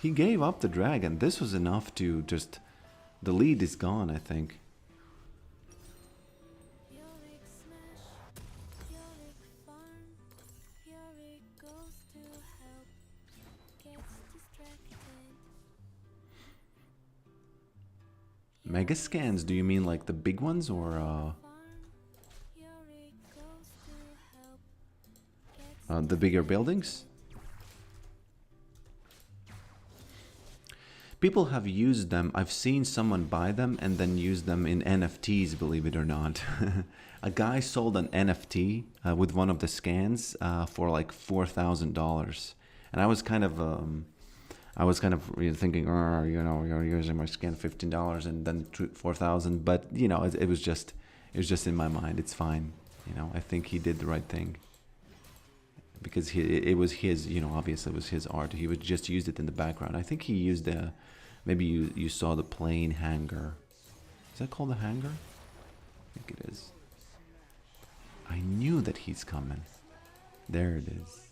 He gave up the dragon. This was enough to just... The lead is gone, I think. Mega scans, do you mean like the big ones or the bigger buildings? People have used them. I've seen someone buy them and then use them in NFTs, believe it or not. A guy sold an NFT with one of the scans for like $4,000. And I was kind of thinking, you're using my scan $15 and then $4,000. But it was just in my mind. It's fine. I think he did the right thing. Because it was his, obviously it was his art. He would just used it in the background. I think he used maybe you saw the plane hangar. Is that called a hangar? I think it is. I knew that he's coming. There it is.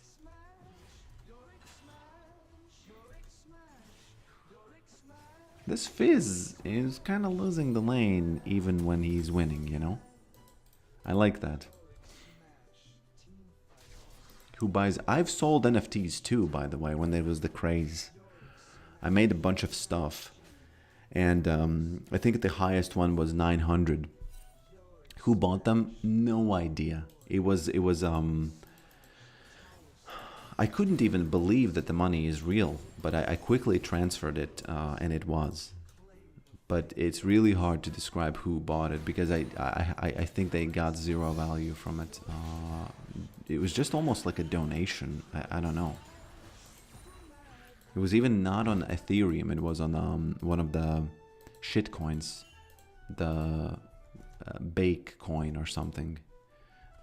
This Fizz is kind of losing the lane even when he's winning, I like that. Who buys... I've sold NFTs too, by the way, when there was the craze. I made a bunch of stuff. And I think the highest one was 900. Who bought them? No idea. It was I couldn't even believe that the money is real, but I quickly transferred it, and it was. But it's really hard to describe who bought it, because I think they got zero value from it. It was just almost like a donation. I don't know. It was even not on Ethereum. It was on one of the shit coins, the Bake coin or something.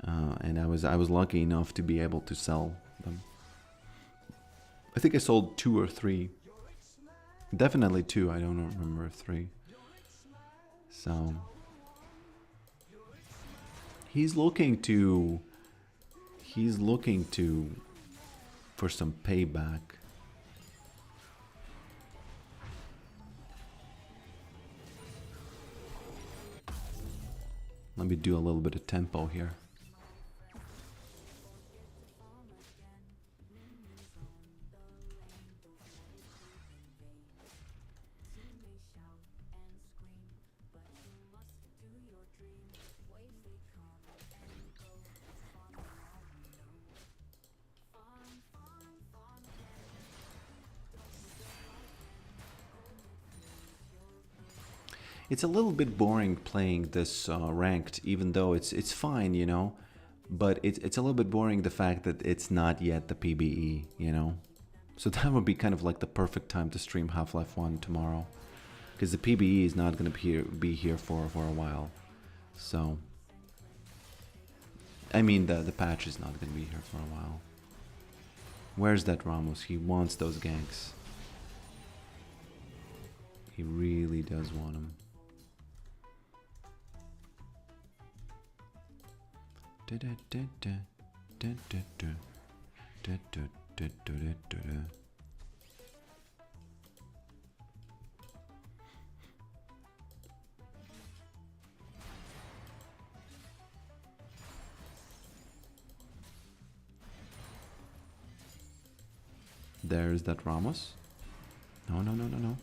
And I was lucky enough to be able to sell them. I think I sold 2 or 3. Definitely 2. I don't remember 3. So he's looking to for some payback. Let me do a little bit of tempo here. It's a little bit boring playing this ranked, even though it's fine, you know. But it's a little bit boring the fact that it's not yet the PBE, you know. So that would be kind of like the perfect time to stream Half-Life 1 tomorrow, because the PBE is not going to be here for a while. So I mean the patch is not going to be here for a while. Where's that Ramos? He wants those ganks. He really does want them. There's that Ramos. No, no, no, no, no.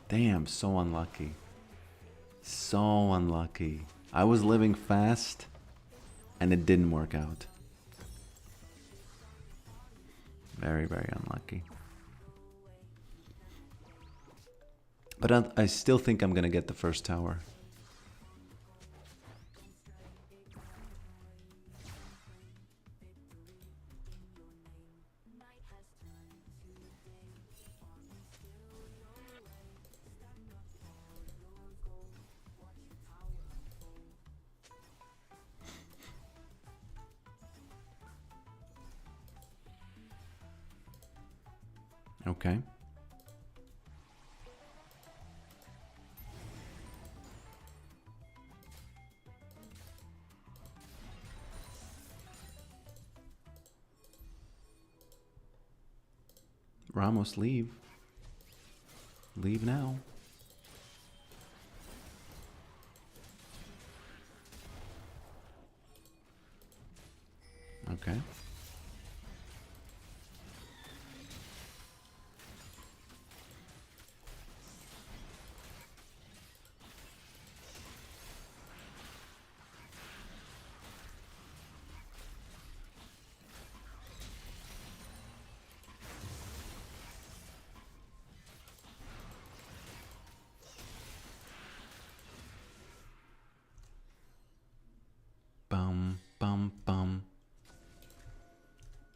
Damn, so unlucky. So unlucky. I was living fast and it didn't work out. Very, very unlucky. But I still think I'm gonna get the first tower. Okay. Ramos, leave. Leave now. Okay. Bum, bum, bum.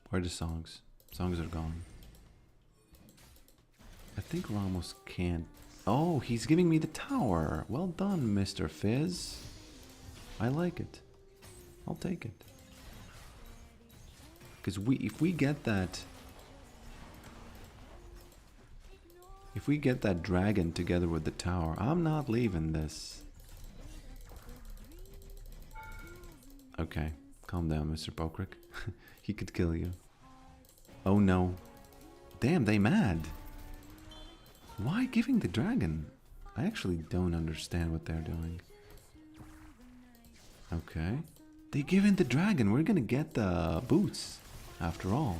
Where are the songs? Songs are gone. I think Ramos can't... Oh, he's giving me the tower. Well done, Mr. Fizz. I like it. I'll take it. Because if we get that... If we get that dragon together with the tower, I'm not leaving this. Okay, calm down, Mr. Pokrick. He could kill you. Oh no. Damn, they mad. Why giving the dragon? I actually don't understand what they're doing. Okay. They give in the dragon. We're gonna get the boots, after all.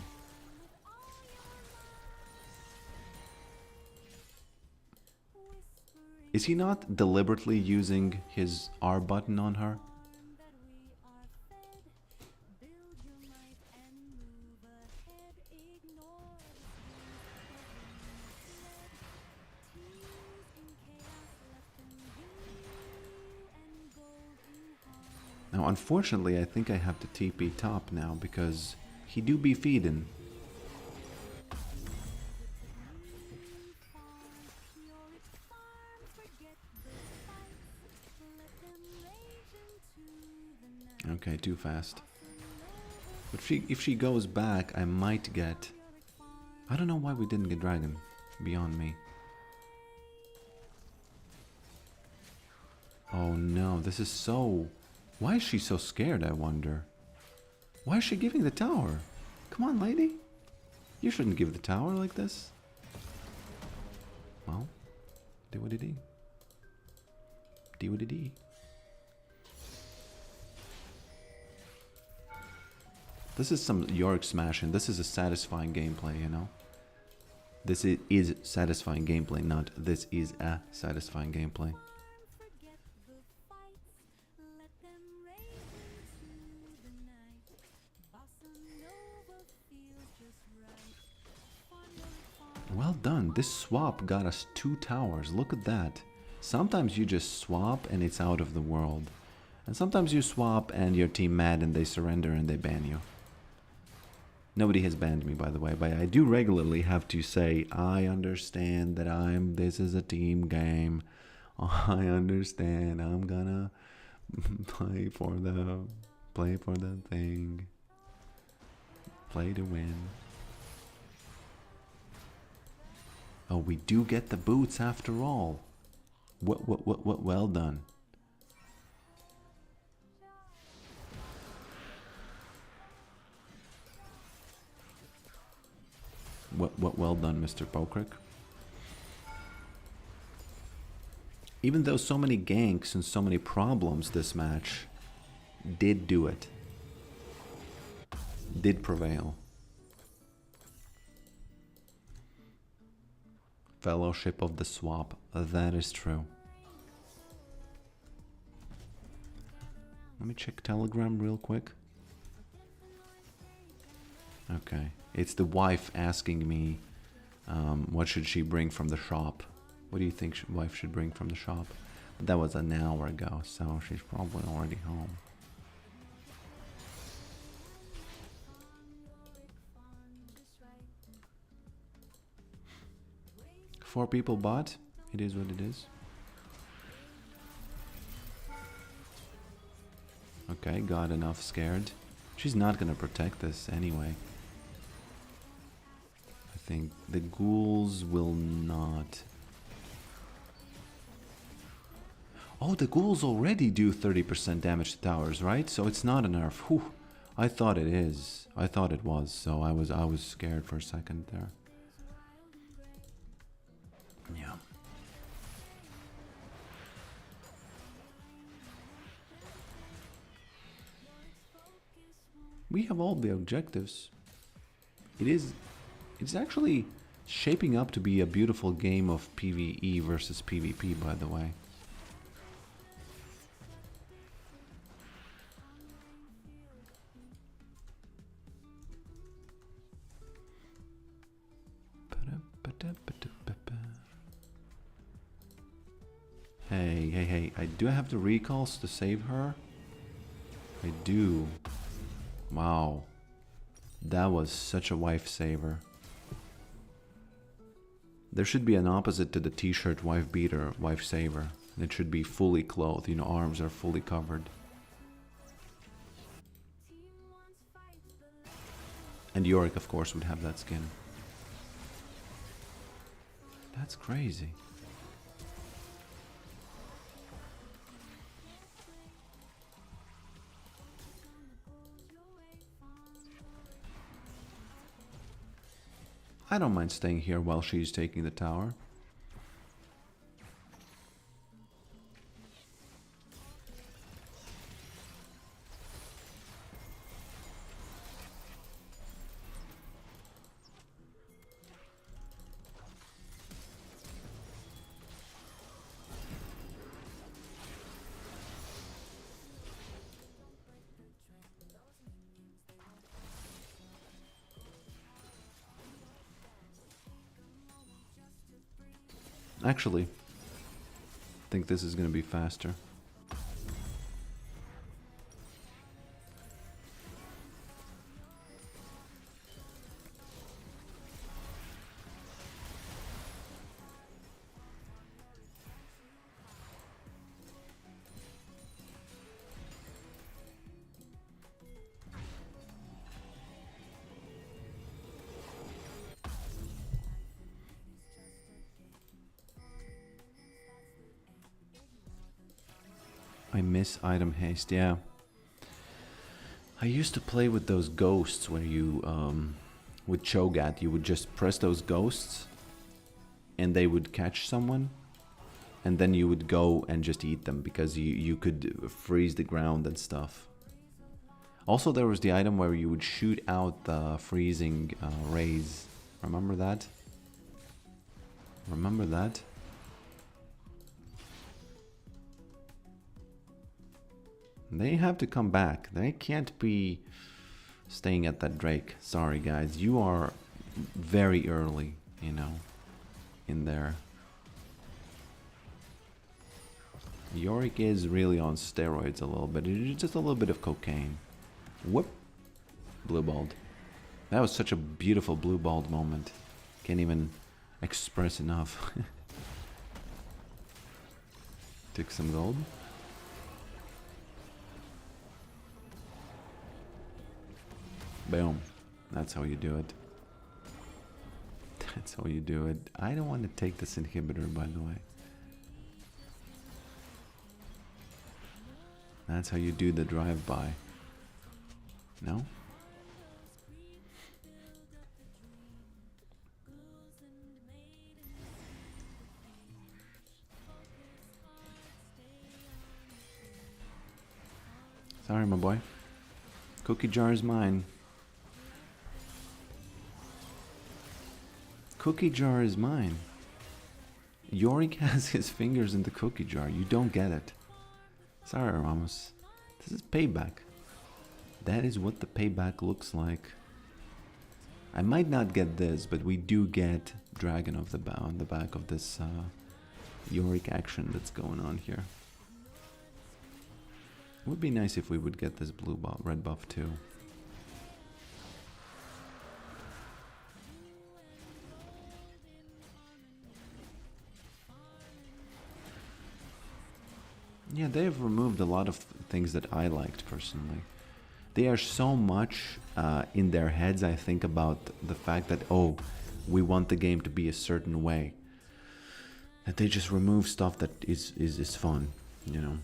Is he not deliberately using his R button on her? Now, unfortunately, I think I have to TP top now because he do be feeding. Okay, too fast. But if she goes back, I might get... I don't know why we didn't get dragon. Beyond me. Oh no, this is so... Why is she so scared, I wonder? Why is she giving the tower? Come on, lady. You shouldn't give the tower like this. Well, do what it do. Do what it do. This is some Yorick smashing. This is a satisfying gameplay, you know? This is satisfying gameplay, not this is a satisfying gameplay. Well done. This swap got us 2 towers. Look at that. Sometimes you just swap and it's out of the world. And sometimes you swap and your team mad and they surrender and they ban you. Nobody has banned me, by the way, but I do regularly have to say, I understand that this is a team game. I understand. I'm gonna play for the thing. Play to win. Oh, we do get the boots after all. Well done. Well done, Mr. Pokrik. Even though so many ganks and so many problems this match did do it. Did prevail. Fellowship of the Swap. That is true. Let me check Telegram real quick. Okay. It's the wife asking me what should she bring from the shop. What do you think wife should bring from the shop? But that was an hour ago, so she's probably already home. Four people bought. It is what it is. Okay, got enough scared. She's not gonna protect this anyway. I think the ghouls will not. Oh, the ghouls already do 30% damage to towers, right? So it's not a nerf. Whew. I thought it is. I thought it was. So I was scared for a second there. Yeah. We have all the objectives. It's actually shaping up to be a beautiful game of PvE versus PvP, by the way. Hey, do I have the recalls to save her? I do. Wow. That was such a wife saver. There should be an opposite to the t-shirt wife beater, wife saver. It should be fully clothed, you know, arms are fully covered. And Yorick, of course, would have that skin. That's crazy. I don't mind staying here while she's taking the tower. Actually, I think this is going to be faster. I miss item haste, yeah. I used to play with those ghosts where you, with Cho'Gath, you would just press those ghosts and they would catch someone. And then you would go and just eat them because you could freeze the ground and stuff. Also, there was the item where you would shoot out the freezing rays. Remember that? Remember that? They have to come back. They can't be staying at that Drake. Sorry, guys. You are very early, you know, in there. Yorick is really on steroids a little bit. It's just a little bit of cocaine. Whoop. Blue-balled. That was such a beautiful blue-balled moment. Can't even express enough. Took some gold. Boom. That's how you do it. That's how you do it. I don't want to take this inhibitor, by the way. That's how you do the drive-by. No? Sorry, my boy. Cookie jar is mine. Cookie jar is mine. Yorick has his fingers in the cookie jar. You don't get it. Sorry, Ramos. This is payback. That is what the payback looks like. I might not get this, but we do get Dragon of the Bow on the back of this Yorick action that's going on here. It would be nice if we would get this blue buff, red buff too. Yeah, they've removed a lot of things that I liked personally. They are so much in their heads, I think, about the fact that, oh, we want the game to be a certain way. That they just remove stuff that is fun, you know.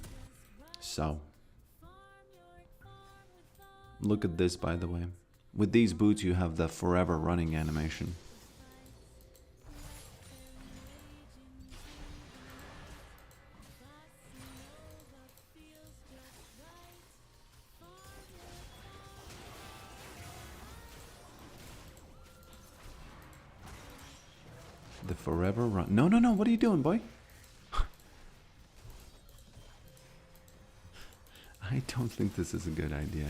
So, look at this, by the way. With these boots, you have the forever running animation. The forever run. No, no, no. What are you doing, boy? I don't think this is a good idea.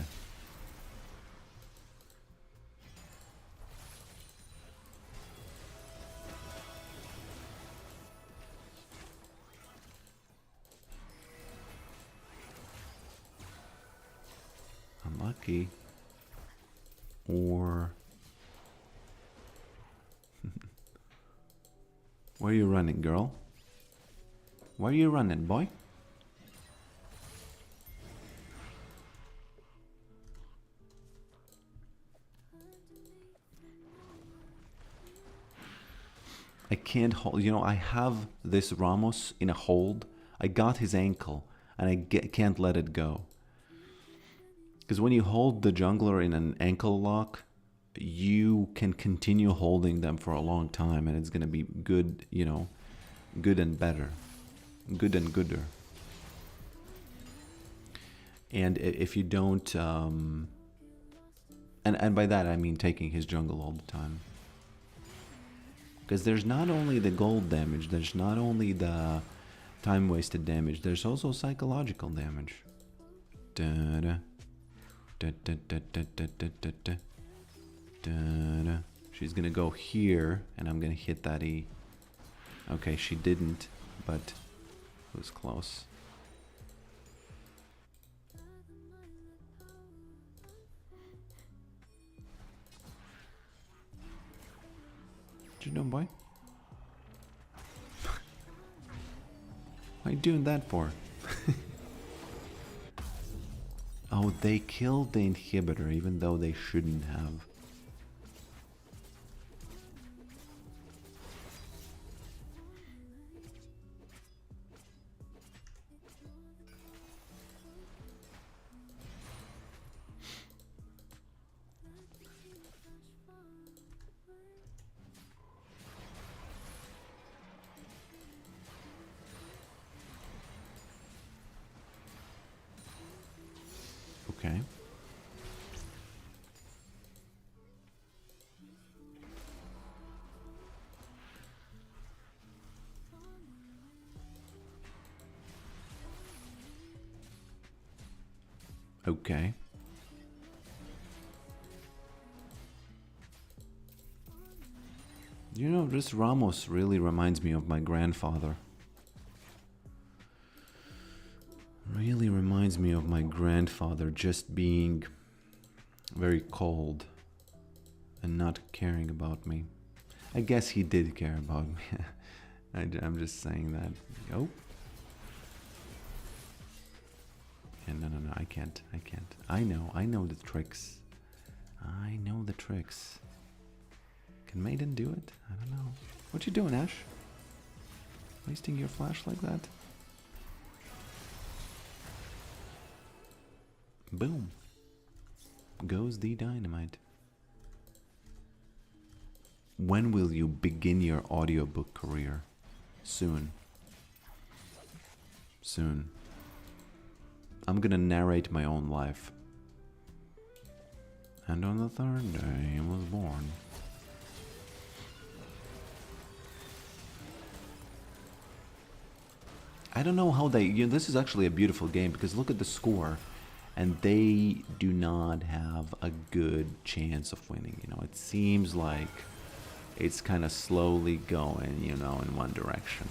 Unlucky. Or... Where are you running, girl? Where are you running, boy? I can't hold, you know, I have this Ramos in a hold. I got his ankle and I can't let it go. Because when you hold the jungler in an ankle lock, you can continue holding them for a long time and it's going to be good, you know, good and better, good and gooder. And if you don't, and by that I mean taking his jungle all the time. Because there's not only the gold damage, there's not only the time wasted damage, there's also psychological damage. Da-da. Da-da-da-da-da-da-da. Da-da. She's gonna go here, and I'm gonna hit that E. Okay, she didn't, but it was close. What you doing, boy? What are you doing that for? Oh, they killed the inhibitor, even though they shouldn't have. Okay. You know, this Ramos really reminds me of my grandfather. Really reminds me of my grandfather just being very cold and not caring about me. I guess he did care about me. I'm just saying that. Oh. Yeah, no, I can't. I know the tricks. I know the tricks. Can Maiden do it? I don't know. What you doing, Ash? Wasting your flash like that? Boom. Goes the dynamite. When will you begin your audiobook career? Soon. Soon. I'm gonna narrate my own life. And on the third day I was born. I don't know how they... You know, this is actually a beautiful game because look at the score. And they do not have a good chance of winning. You know, it seems like it's kind of slowly going, you know, in one direction.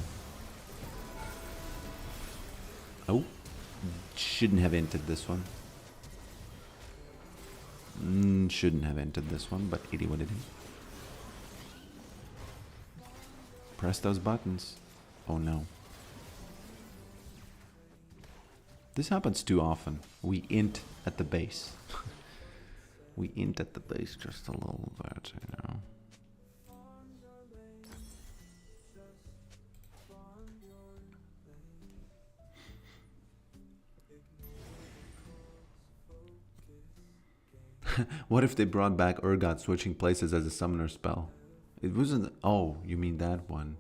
Oh, shouldn't have entered this one. Shouldn't have entered this one, but it is what it is. Press those buttons. Oh no. This happens too often. We int at the base. We int at the base just a little bit, you know. What if they brought back Urgot switching places as a summoner spell? It wasn't... Oh, you mean that one.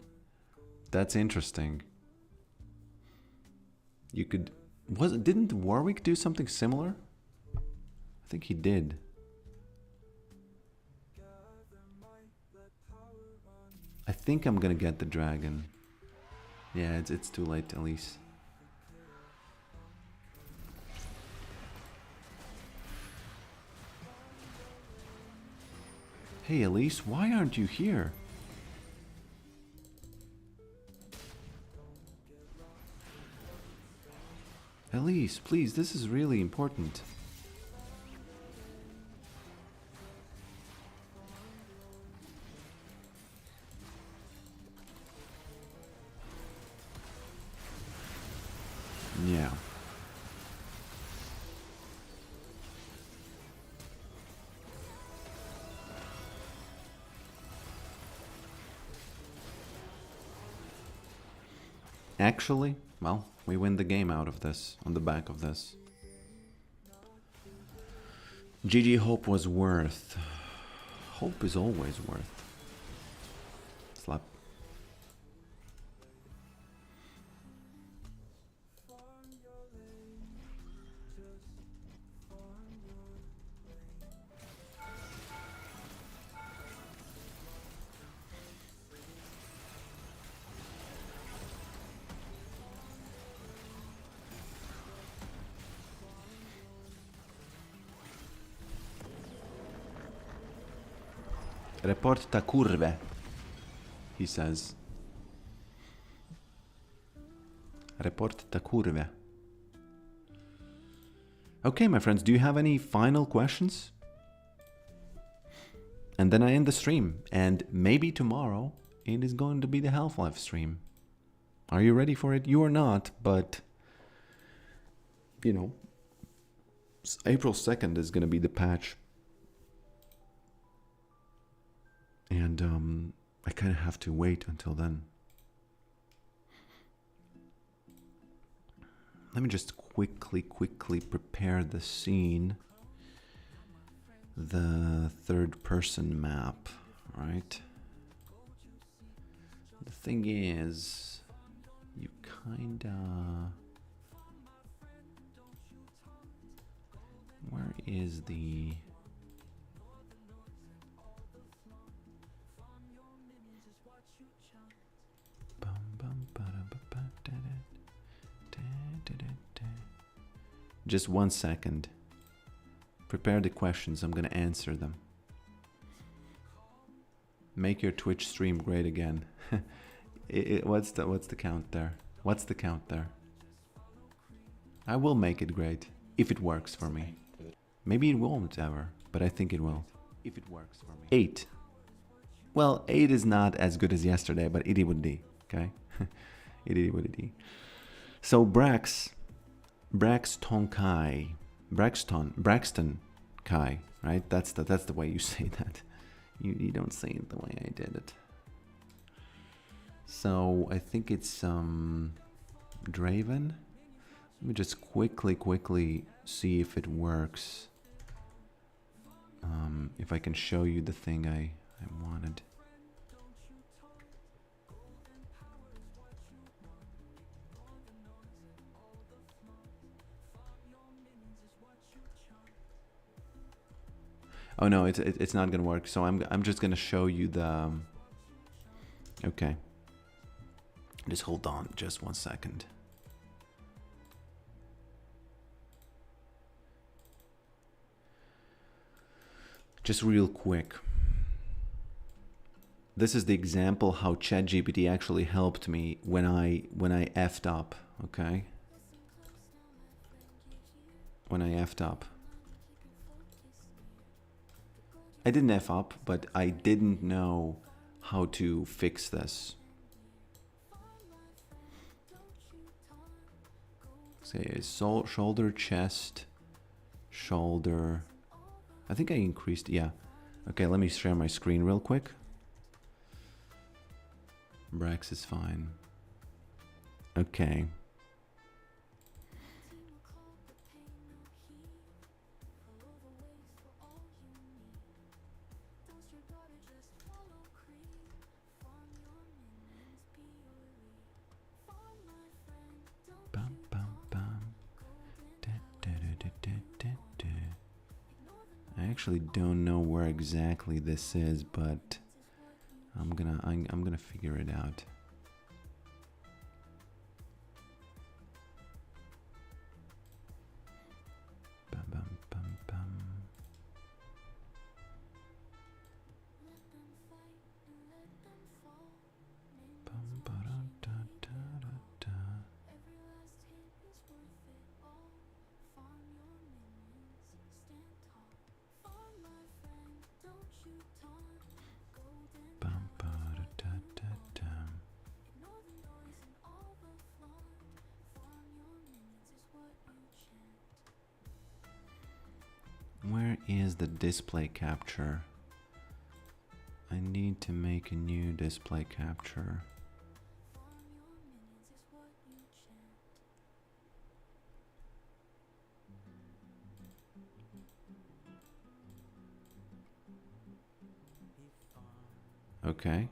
That's interesting. You could... Didn't Warwick do something similar? I think he did. I think I'm gonna get the dragon. Yeah, it's too late, Elise. Hey Elise, why aren't you here? Elise, please, this is really important. Yeah. Actually, well, we win the game out of this, on the back of this. GG Hope was worth. Hope is always worth. Slap. Reporta curve, he says. Reporta curve. Okay, my friends, do you have any final questions? And then I end the stream, and maybe tomorrow it is going to be the Half-Life stream. Are you ready for it? You are not, but you know, April 2nd is going to be the patch. And I kind of have to wait until then. Let me just quickly prepare the scene. The third person map, right? The thing is, you kinda... Where is the... Just 1 second. Prepare the questions. I'm gonna answer them. Make your Twitch stream great again. What's the count there? What's the count there? I will make it great if it works for me. Maybe it won't ever, but I think it will. If it works for me. 8. Well, 8 is not as good as yesterday, but itty would be, okay? Itty would be. So Braxton Kai, Braxton Kai, right? That's the way you say that. You don't say it the way I did it. So I think it's Draven. Let me just quickly see if it works. If I can show you the thing I wanted. Oh no, it's not gonna work. So I'm just gonna show you the. Okay. Just hold on, just 1 second. Just real quick. This is the example how ChatGPT actually helped me when I effed up, okay? When I effed up. I didn't F up, but I didn't know how to fix this. Say shoulder, chest, shoulder. I think I increased, yeah. Okay, let me share my screen real quick. Brax is fine. Okay. I actually don't know where exactly this is, but I'm gonna figure it out. Bum, bum, bum, bum. Bum, ba, da, da, da, da. Bum, ba, da, da, da, da. Where is the display capture? I need to make a new display capture. Okay.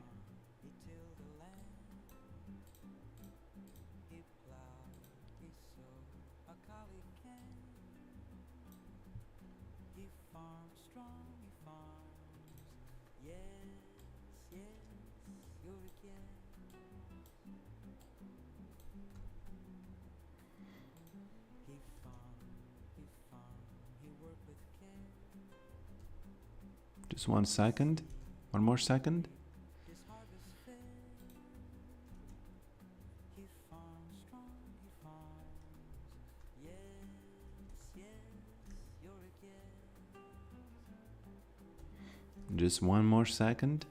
Just 1 second. One more second. Just 1 more second.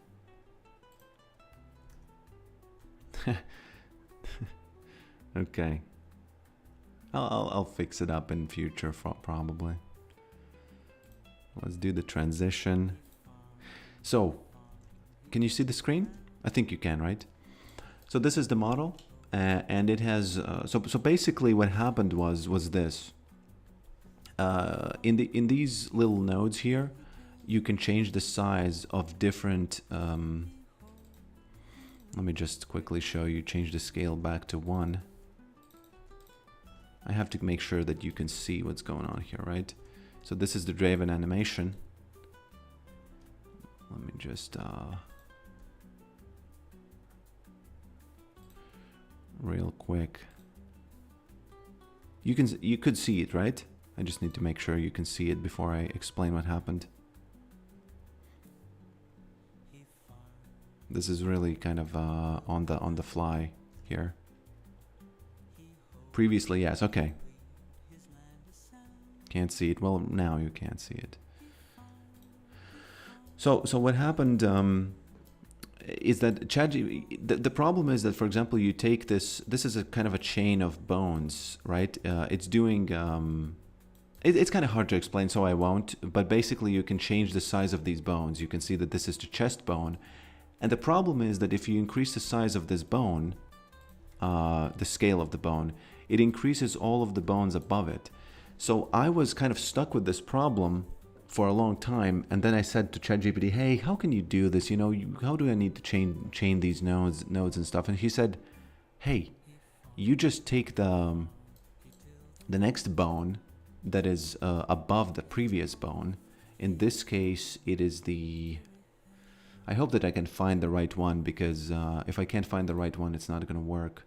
Okay. I'll fix it up in future probably. Let's do the transition. So, can you see the screen? I think you can, right? So this is the model, and it has. So basically, what happened was this. In these little nodes here, you can change the size of different. Let me just quickly show you. Change the scale back to 1. I have to make sure that you can see what's going on here, right? So this is the Draven animation. Let me just real quick. You could see it, right? I just need to make sure you can see it before I explain what happened. This is really kind of on the fly here. Previously, yes, okay. Can't see it. Well, now you can't see it. So what happened is that ChatGPT, the problem is that, for example, you take this is a kind of a chain of bones, right? It's doing, it's kind of hard to explain, so I won't, but basically you can change the size of these bones. You can see that this is the chest bone. And the problem is that if you increase the size of this bone, the scale of the bone, it increases all of the bones above it. So I was kind of stuck with this problem for a long time, and then I said to ChatGPT, hey, how can you do this? You know, how do I need to chain these nodes and stuff? And he said, hey, you just take the next bone that is above the previous bone. In this case, it is the... I hope that I can find the right one, because if I can't find the right one, it's not going to work.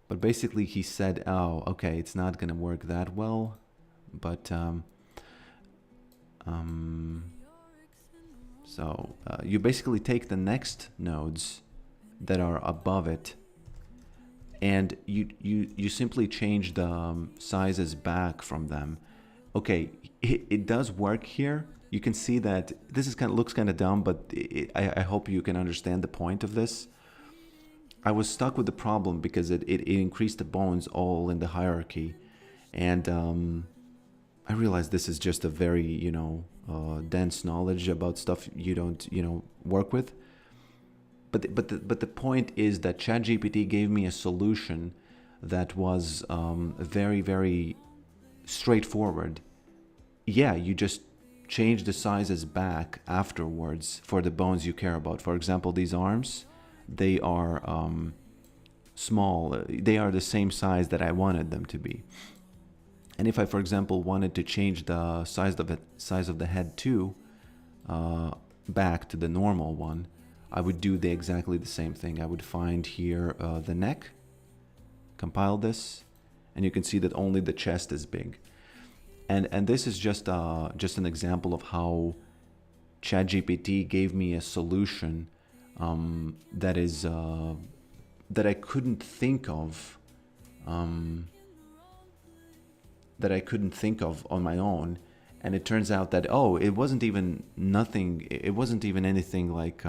But basically he said, oh, okay, it's not going to work that well, but so you basically take the next nodes that are above it, and you simply change the sizes back from them. Okay, it does work here. You can see that this is looks kind of dumb, but I hope you can understand the point of this. I was stuck with the problem because it increased the bones all in the hierarchy, and I realized this is just a very, you know, dense knowledge about stuff you don't, you know, work with. But the point is that ChatGPT gave me a solution that was very, very straightforward. Yeah, you just change the sizes back afterwards for the bones you care about. For example, these arms, they are small. They are the same size that I wanted them to be. And if I, for example, wanted to change the size of the head too, back to the normal one, I would do exactly the same thing. I would find here the neck, compile this, and you can see that only the chest is big. And this is just an example of how ChatGPT gave me a solution that is that I couldn't think of. That I couldn't think of on my own, and it turns out that, oh, it wasn't even anything like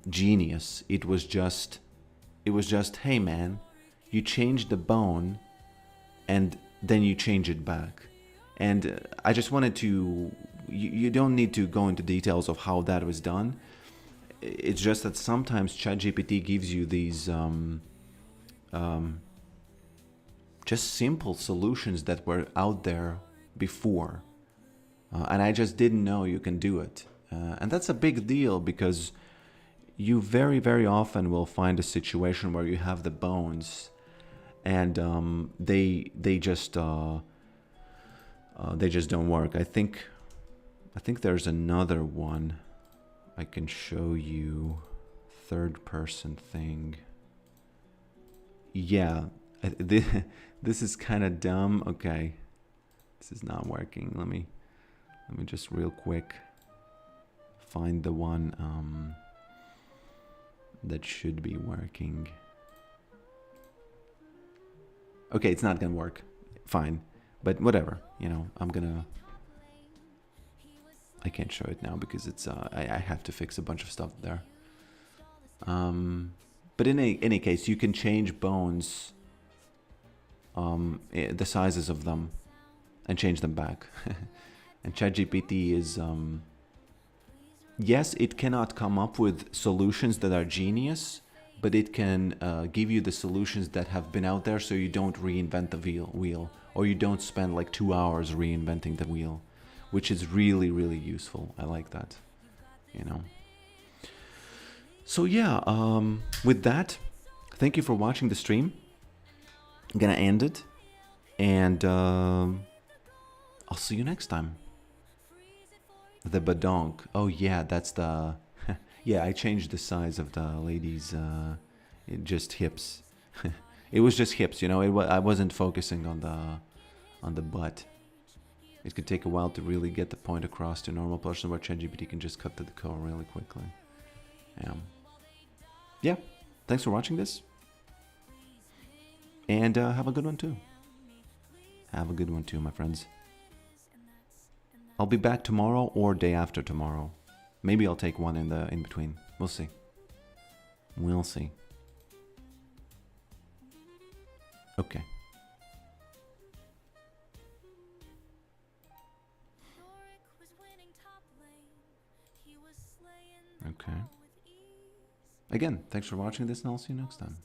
genius. It was just, hey man, you change the bone and then you change it back. And I just wanted to, you don't need to go into details of how that was done. It's just that sometimes ChatGPT gives you these just simple solutions that were out there before. And I just didn't know you can do it. And that's a big deal, because you very, very often will find a situation where you have the bones and they just don't work. I think there's another one I can show you, third person thing. Yeah, this is kind of dumb. Okay, this is not working. Let me just real quick find the one that should be working. Okay, it's not gonna work. Fine, but whatever. You know, I can't show it now because it's I have to fix a bunch of stuff there. But in any case, you can change bones, the sizes of them, and change them back. And ChatGPT is, yes, it cannot come up with solutions that are genius, but it can give you the solutions that have been out there, so you don't reinvent the wheel, or you don't spend like 2 hours reinventing the wheel, which is really, really useful. I like that, you know. So yeah, with that, thank you for watching the stream. I'm gonna end it, and I'll see you next time. The badonk. Oh yeah, that's the... yeah, I changed the size of the lady's just hips. It was just hips, you know. I wasn't focusing on on the butt. It could take a while to really get the point across to a normal person where ChatGPT can just cut to the core really quickly. Yeah, thanks for watching this. And have a good one too. Have a good one too, my friends. I'll be back tomorrow or day after tomorrow. Maybe I'll take one in between. We'll see. We'll see. Okay. Okay. Again, thanks for watching this, and I'll see you next time.